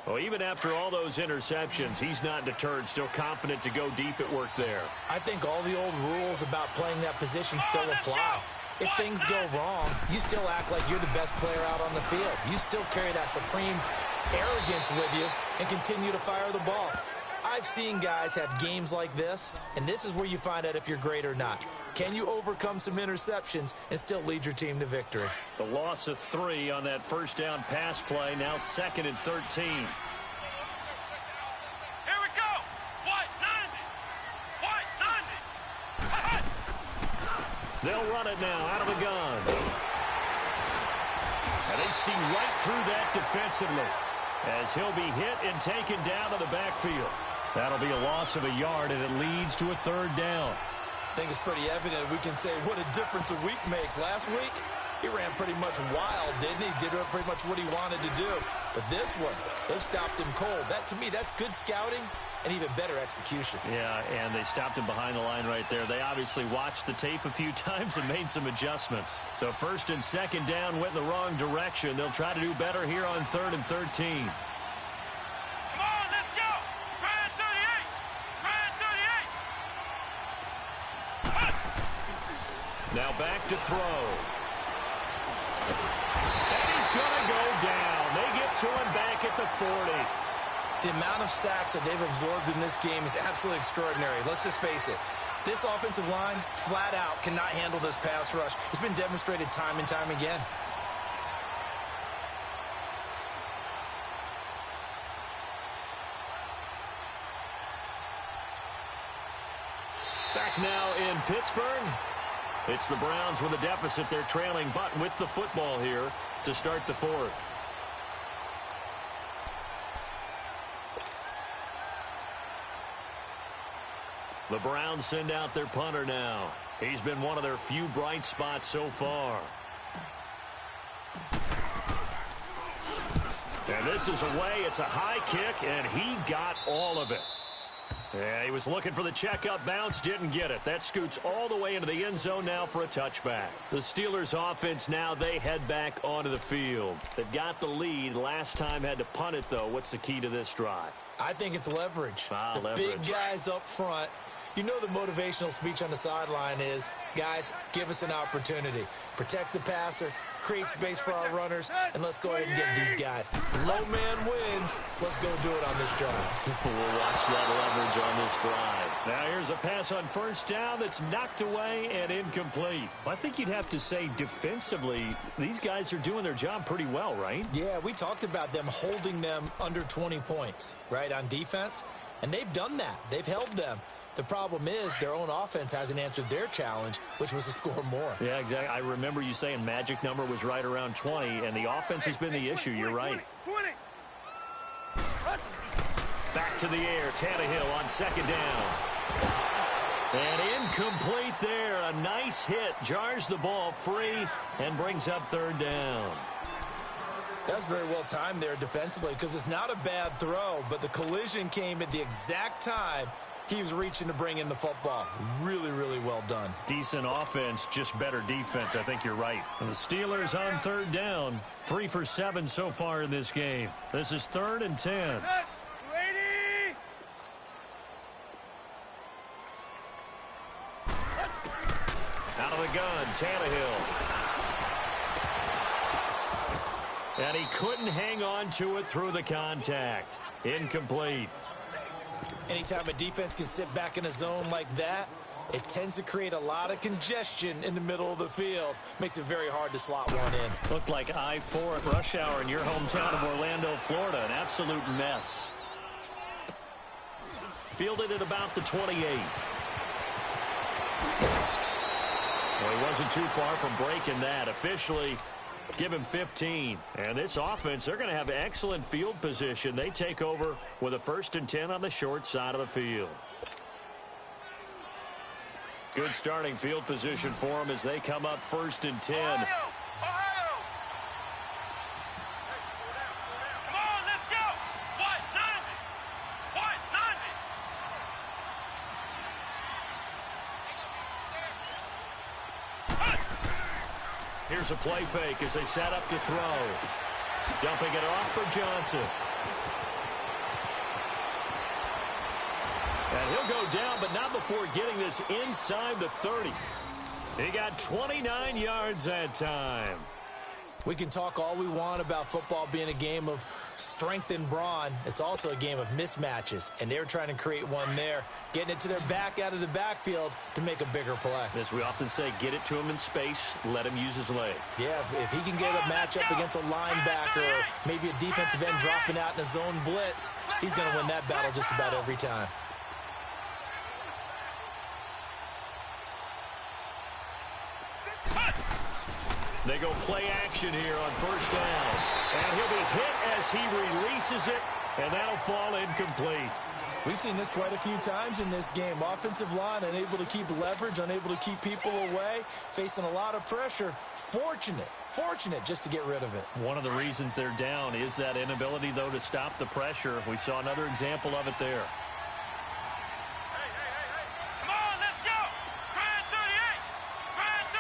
Well, even after all those interceptions, he's not deterred, still confident to go deep at work there. I think all the old rules about playing that position still apply. If things go wrong, you still act like you're the best player out on the field. You still carry that supreme arrogance with you and continue to fire the ball. I've seen guys have games like this, and this is where you find out if you're great or not. Can you overcome some interceptions and still lead your team to victory? The loss of 3 on that first down pass play, now 2nd and 13. They'll run it now out of the gun. And they see right through that defensively as he'll be hit and taken down to the backfield. That'll be a loss of a yard, and it leads to a third down. I think it's pretty evident we can say what a difference a week makes. Last week, he ran pretty much wild, didn't he? Did pretty much what he wanted to do. But this one, they stopped him cold. That, to me, that's good scouting and even better execution. Yeah, and they stopped him behind the line right there. They obviously watched the tape a few times and made some adjustments. So first and second down went in the wrong direction. They'll try to do better here on 3rd and 13. Now back to throw. And he's going to go down. They get to him back at the 40. The amount of sacks that they've absorbed in this game is absolutely extraordinary. Let's just face it. This offensive line, flat out, cannot handle this pass rush. It's been demonstrated time and time again. Back now in Pittsburgh. It's the Browns with a deficit. They're trailing, but with the football here to start the fourth. The Browns send out their punter now. He's been one of their few bright spots so far. And this is away. It's a high kick, and he got all of it. Yeah, he was looking for the checkup bounce, didn't get it. That scoots all the way into the end zone now for a touchback. The Steelers offense now, they head back onto the field. They've got the lead. Last time had to punt it, though. What's the key to this drive? I think it's leverage. The leverage. Big guys up front. You know the motivational speech on the sideline is, guys, give us an opportunity. Protect the passer, create space for our runners, and let's go ahead and get these guys. Low man wins. Let's go do it on this drive. We'll watch that leverage on this drive. Now here's a pass on first down that's knocked away and incomplete. I think you'd have to say defensively, these guys are doing their job pretty well, right? Yeah, we talked about them holding them under 20 points, right, on defense. And they've done that. They've held them. The problem is their own offense hasn't answered their challenge, which was to score more. Yeah, exactly. I remember you saying magic number was right around 20, and the offense has been the issue. You're right. 20. Back to the air. Tannehill on second down. And incomplete there. A nice hit. Jars the ball free and brings up third down. That's very well timed there defensively because it's not a bad throw, but the collision came at the exact time he was reaching to bring in the football. Really, really well done. Decent offense, just better defense. I think you're right. And the Steelers on third down. 3 for 7 so far in this game. This is 3rd and 10. Ready? Out of the gun, Tannehill. And he couldn't hang on to it through the contact. Incomplete. Anytime a defense can sit back in a zone like that, it tends to create a lot of congestion in the middle of the field. Makes it very hard to slot one in. Looked like I-4 at rush hour in your hometown of Orlando, Florida. An absolute mess. Fielded at about the 28. Well, he wasn't too far from breaking that. Officially, give him 15. And this offense, they're going to have excellent field position. They take over with a 1st and 10 on the short side of the field. Good starting field position for them as they come up 1st and 10. Ohio! Come on, let's go! What? 90! What? 90! Here's a play fake as they set up to throw. Dumping it off for Johnson. And he'll go down, but not before getting this inside the 30. He got 29 yards that time. We can talk all we want about football being a game of strength and brawn. It's also a game of mismatches, and they're trying to create one there, getting it to their back out of the backfield to make a bigger play. As we often say, get it to him in space, let him use his leg. Yeah, if he can get a matchup against a linebacker or maybe a defensive end dropping out in a zone blitz, he's going to win that battle just about every time. They go play action here on first down. And he'll be hit as he releases it, and that'll fall incomplete. We've seen this quite a few times in this game. Offensive line unable to keep leverage, unable to keep people away, facing a lot of pressure. Fortunate just to get rid of it. One of the reasons they're down is that inability, though, to stop the pressure. We saw another example of it there. Come on, let's go! Try it, 38! Try it,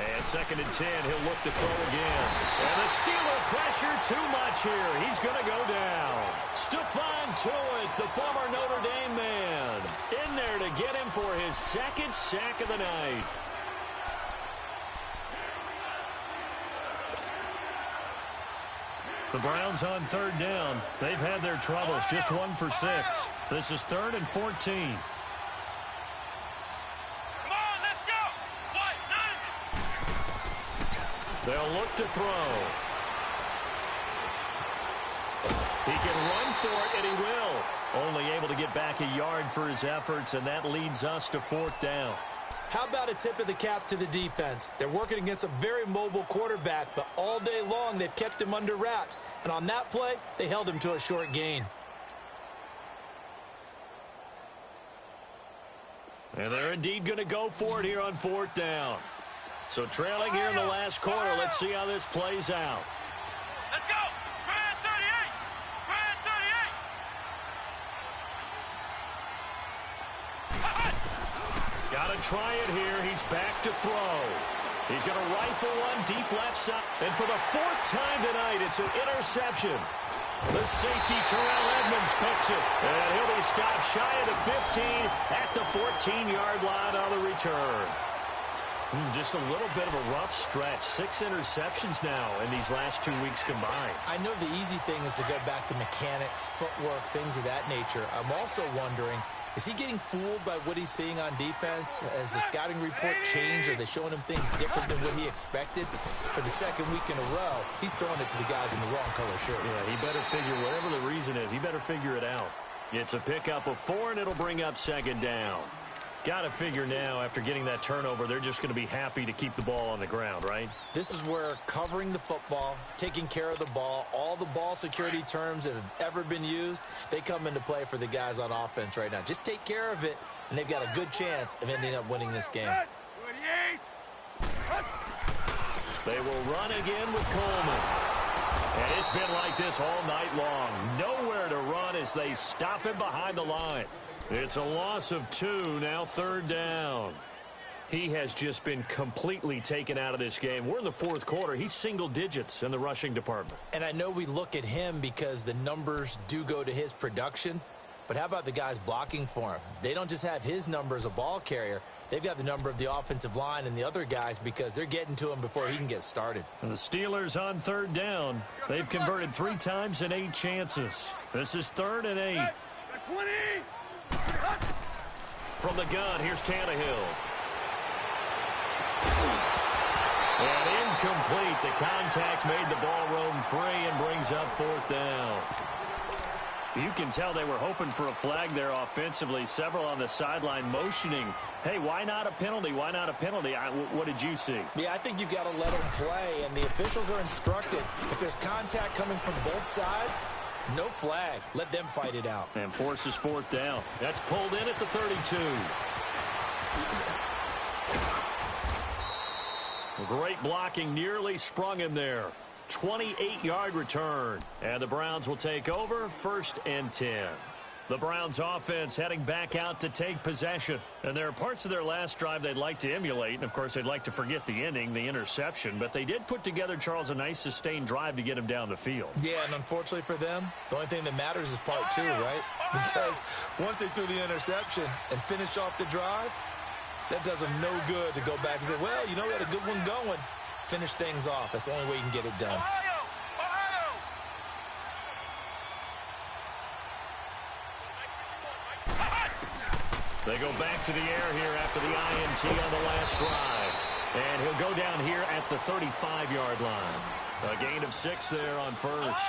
38! And second and 10, he'll look to throw again. And the Steeler pressure too much here. He's going to go down. Stephon Tuitt, the former Notre Dame man, in there to get him for his second sack of the night. The Browns on third down. They've had their troubles, just 1 for 6. This is 3rd and 14. Come on, let's go! What? 90! They'll look to throw. He can run for it, and he will. Only able to get back a yard for his efforts, and that leads us to 4th down. How about a tip of the cap to the defense? They're working against a very mobile quarterback, but all day long they've kept him under wraps. And on that play, they held him to a short gain. And they're indeed going to go for it here on 4th down. So trailing here in the last quarter, let's see how this plays out. Let's go! Try it, 38! Try it, 38! Got to try it here. He's back to throw. He's going to rifle one deep left side. And for the 4th time tonight, it's an interception. The safety, Terrell Edmunds, picks it. And he'll be stopped shy of the 15 at the 14-yard line on the return. Just a little bit of a rough stretch. 6 interceptions now in these last 2 weeks combined. I know the easy thing is to go back to mechanics, footwork, things of that nature. I'm also wondering, is he getting fooled by what he's seeing on defense? Has the scouting report changed? Are they showing him things different than what he expected? For the 2nd week in a row, he's throwing it to the guys in the wrong color shirts. Yeah, he better figure, whatever the reason is, he better figure it out. It's a pickup of 4, and it'll bring up 2nd down. Got to figure now, after getting that turnover, they're just going to be happy to keep the ball on the ground, right? This is where covering the football, taking care of the ball, all the ball security terms that have ever been used, they come into play for the guys on offense right now. Just take care of it, and they've got a good chance of ending up winning this game. They will run again with Coleman. And it's been like this all night long. Nowhere to run as they stop him behind the line. It's a loss of 2, now 3rd down. He has just been completely taken out of this game. We're in the 4th quarter. He's single digits in the rushing department. And I know we look at him because the numbers do go to his production, but how about the guys blocking for him? They don't just have his number as a ball carrier. They've got the number of the offensive line and the other guys because they're getting to him before he can get started. And the Steelers on 3rd down. They've converted 3 times in 8 chances. This is 3rd and 8. 20! From the gun, here's Tannehill. And incomplete. The contact made the ball roam free and brings up 4th down. You can tell they were hoping for a flag there offensively. Several on the sideline motioning. Hey, why not a penalty? Why not a penalty? What did you see? Yeah, I think you've got to let them play, and the officials are instructed. If there's contact coming from both sides, no flag. Let them fight it out. And forces 4th down. That's pulled in at the 32. Great blocking, nearly sprung him there. 28-yard return. And the Browns will take over, 1st and 10. The Browns offense heading back out to take possession. And there are parts of their last drive they'd like to emulate. And, of course, they'd like to forget the ending, the interception. But they did put together, Charles, a nice sustained drive to get him down the field. Yeah, and unfortunately for them, the only thing that matters is part 2, right? Because once they threw the interception and finished off the drive, that does them no good to go back and say, well, you know, we had a good one going. Finish things off. That's the only way you can get it done. They go back to the air here after the INT on the last drive. And he'll go down here at the 35-yard line. A gain of 6 there on 1st.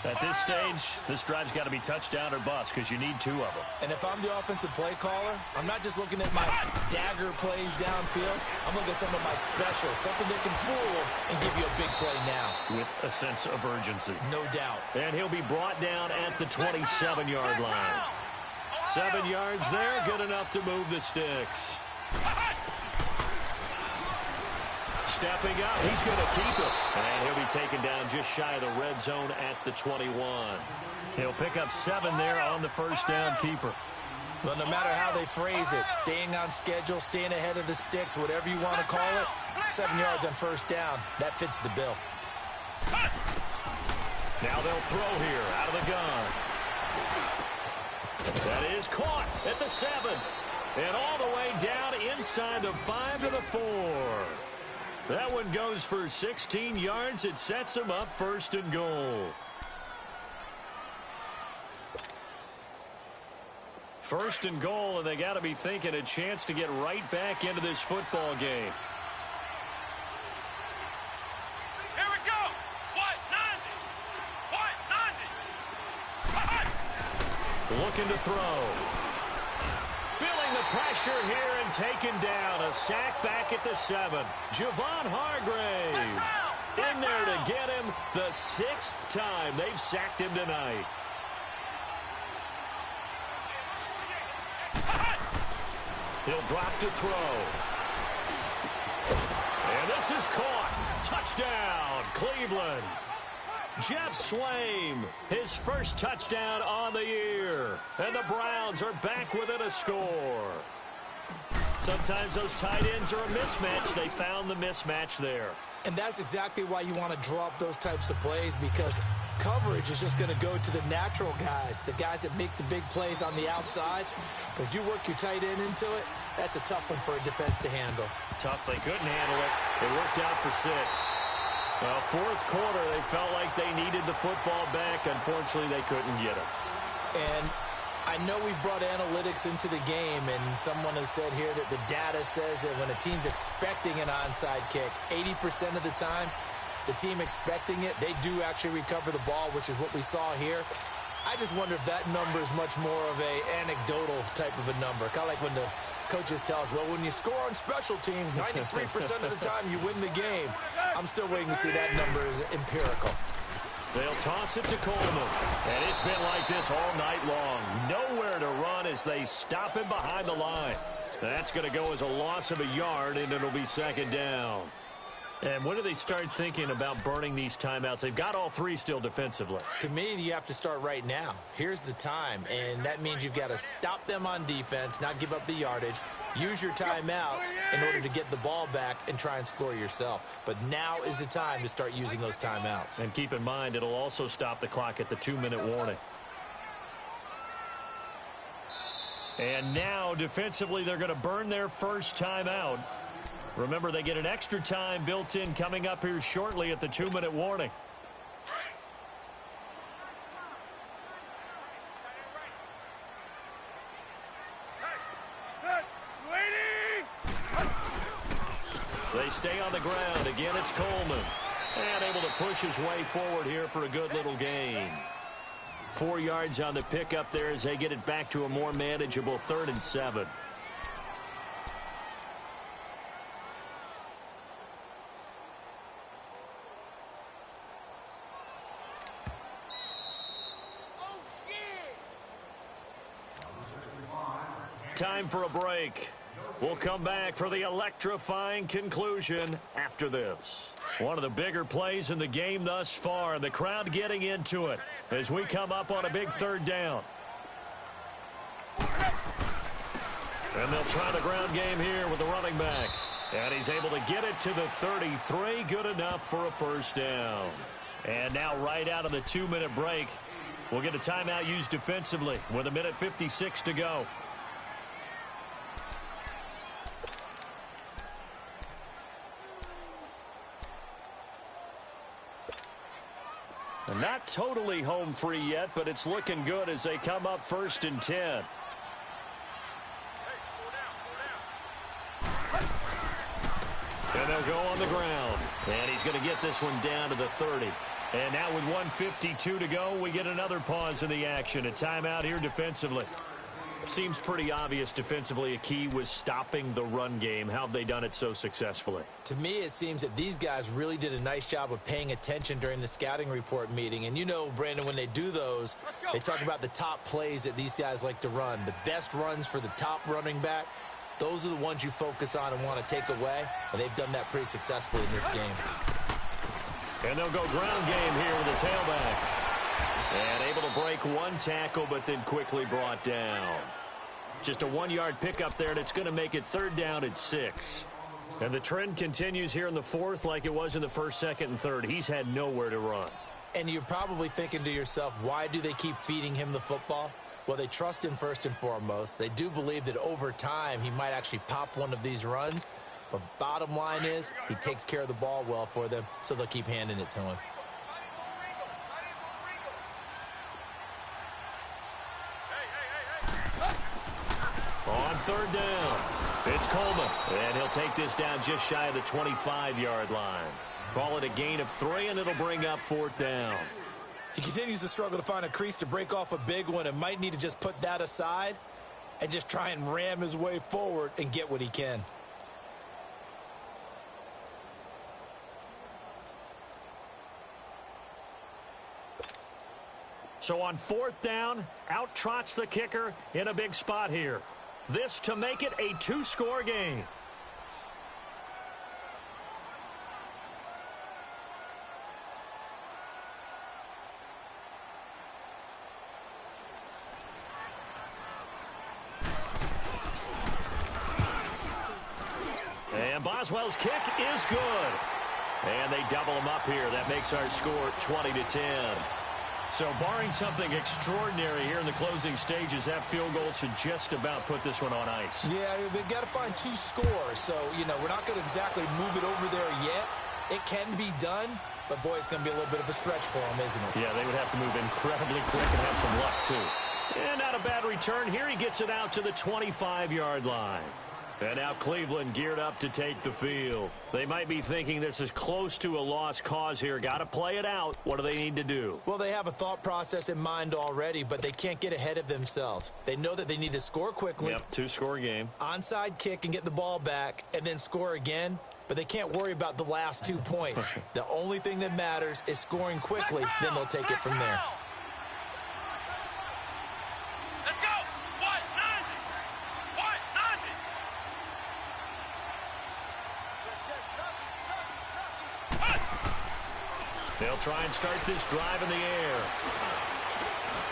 At this stage, this drive's got to be touchdown or bust because you need 2 of them. And if I'm the offensive play caller, I'm not just looking at my dagger plays downfield. I'm looking at some of my specials, something that can fool and give you a big play now. With a sense of urgency. No doubt. And he'll be brought down at the 27-yard line. 7 yards there, good enough to move the sticks. Stepping up, he's going to keep it. And he'll be taken down just shy of the red zone at the 21. He'll pick up 7 there on the first down keeper. Well, no matter how they phrase it, staying on schedule, staying ahead of the sticks, whatever you want to call it, 7 yards on first down, that fits the bill. Now they'll throw here out of the gun. That is caught at the 7. And all the way down inside the 5 to the 4. That one goes for 16 yards. It sets him up 1st and goal. 1st and goal, and they got to be thinking a chance to get right back into this football game. Here we go. What? 90. Looking to throw. Feeling the pressure here and taken down. A sack back at the 7. Javon Hargrave in there to get him the 6th time they've sacked him tonight. He'll drop to throw. And this is caught. Touchdown, Cleveland. Jeff Swaim, his first touchdown on the year. And the Browns are back within a score. Sometimes those tight ends are a mismatch. They found the mismatch there. And that's exactly why you want to draw up those types of plays, because coverage is just going to go to the natural guys, the guys that make the big plays on the outside. But if you work your tight end into it, that's a tough one for a defense to handle. Tough. They couldn't handle it. It worked out for 6. Well, 4th quarter, they felt like they needed the football back. Unfortunately, they couldn't get it. And I know we brought analytics into the game, and someone has said here that the data says that when a team's expecting an onside kick, 80% of the time, the team expecting it, they do actually recover the ball, which is what we saw here. I just wonder if that number is much more of a anecdotal type of a number. Kind of like when the coaches tell us, well, when you score on special teams, 93% of the time you win the game. I'm still waiting to see that number is empirical. They'll toss it to Coleman. And it's been like this all night long. Nowhere to run as they stop him behind the line. That's going to go as a loss of a yard, and it'll be 2nd down. And when do they start thinking about burning these timeouts? They've got all 3 still defensively. To me, you have to start right now. Here's the time, and that means you've got to stop them on defense, not give up the yardage, use your timeouts in order to get the ball back and try and score yourself. But now is the time to start using those timeouts. And keep in mind, it'll also stop the clock at the 2-minute warning. And now, defensively, they're going to burn their first timeout. Remember, they get an extra time built in coming up here shortly at the 2-minute warning. They stay on the ground. Again, it's Coleman. And able to push his way forward here for a good little gain. 4 yards on the pickup there as they get it back to a more manageable 3rd and 7. Time for a break. We'll come back for the electrifying conclusion after this. One of the bigger plays in the game thus far, and the crowd getting into it as we come up on a big 3rd down. And they'll try the ground game here with the running back. And he's able to get it to the 33. Good enough for a 1st down. And now right out of the 2-minute break, we'll get a timeout used defensively with 1:56 to go. Not totally home free yet, but it's looking good as they come up 1st and 10. And they'll go on the ground. And he's going to get this one down to the 30. And now with 1:52 to go, we get another pause in the action. A timeout here defensively. Seems pretty obvious defensively a key was stopping the run game. How have they done it so successfully? To me, it seems that these guys really did a nice job of paying attention during the scouting report meeting. And you know, Brandon, when they do those, they talk about the top plays that these guys like to run. The best runs for the top running back, those are the ones you focus on and want to take away. And they've done that pretty successfully in this game. And they'll go ground game here with the tailback. And able to break one tackle, but then quickly brought down. Just a 1-yard pickup there, and it's going to make it 3rd down at 6. And the trend continues here in the 4th like it was in the 1st, 2nd, and 3rd. He's had nowhere to run. And you're probably thinking to yourself, why do they keep feeding him the football? Well, they trust him first and foremost. They do believe that over time he might actually pop one of these runs. But bottom line is he takes care of the ball well for them, so they'll keep handing it to him. On 3rd down, it's Coleman, and he'll take this down just shy of the 25-yard line. Call it a gain of 3, and it'll bring up 4th down. He continues to struggle to find a crease to break off a big one and might need to just put that aside and just try and ram his way forward and get what he can. So on 4th down, out trots the kicker in a big spot here. This to make it a 2-score game. And Boswell's kick is good. And they double him up here. That makes our score 20-10. So barring something extraordinary here in the closing stages, that field goal should just about put this one on ice. Yeah, we've got to find 2 scores. So, you know, we're not going to exactly move it over there yet. It can be done, but, boy, it's going to be a little bit of a stretch for them, isn't it? Yeah, they would have to move incredibly quick and have some luck, too. And not a bad return here. He gets it out to the 25-yard line. And now Cleveland geared up to take the field. They might be thinking this is close to a lost cause here. Got to play it out. What do they need to do? Well, they have a thought process in mind already, but they can't get ahead of themselves. They know that they need to score quickly. Yep, 2-score game. Onside kick and get the ball back and then score again. But they can't worry about the last 2 points. The only thing that matters is scoring quickly. Then they'll take it from there. They'll try and start this drive in the air.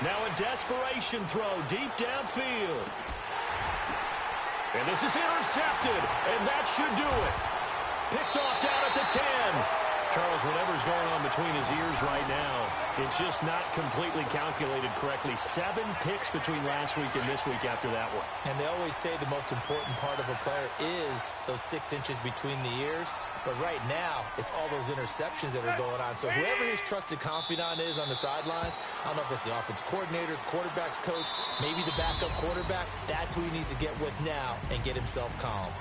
Now a desperation throw deep downfield. And this is intercepted, and that should do it. Picked off down at the 10. Charles, whatever's going on between his ears right now, it's just not completely calculated correctly. 7 picks between last week and this week after that one. And they always say the most important part of a player is those 6 inches between the ears. But right now, it's all those interceptions that are going on. So whoever his trusted confidant is on the sidelines, I don't know if it's the offense coordinator, the quarterback's coach, maybe the backup quarterback, that's who he needs to get with now and get himself calm.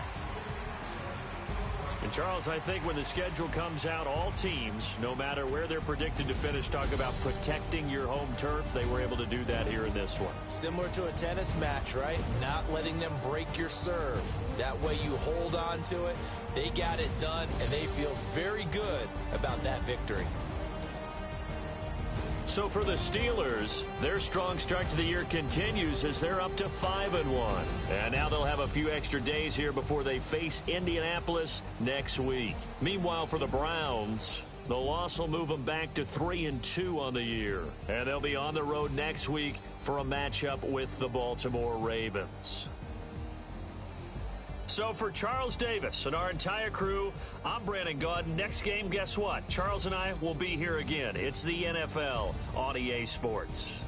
And, Charles, I think when the schedule comes out, all teams, no matter where they're predicted to finish, talk about protecting your home turf. They were able to do that here in this one. Similar to a tennis match, right? Not letting them break your serve. That way you hold on to it. They got it done, and they feel very good about that victory. So for the Steelers, their strong start to the year continues as they're up to 5-1. And now they'll have a few extra days here before they face Indianapolis next week. Meanwhile, for the Browns, the loss will move them back to 3-2 on the year. And they'll be on the road next week for a matchup with the Baltimore Ravens. So for Charles Davis and our entire crew, I'm Brandon Gaudin. Next game, guess what? Charles and I will be here again. It's the NFL on EA Sports.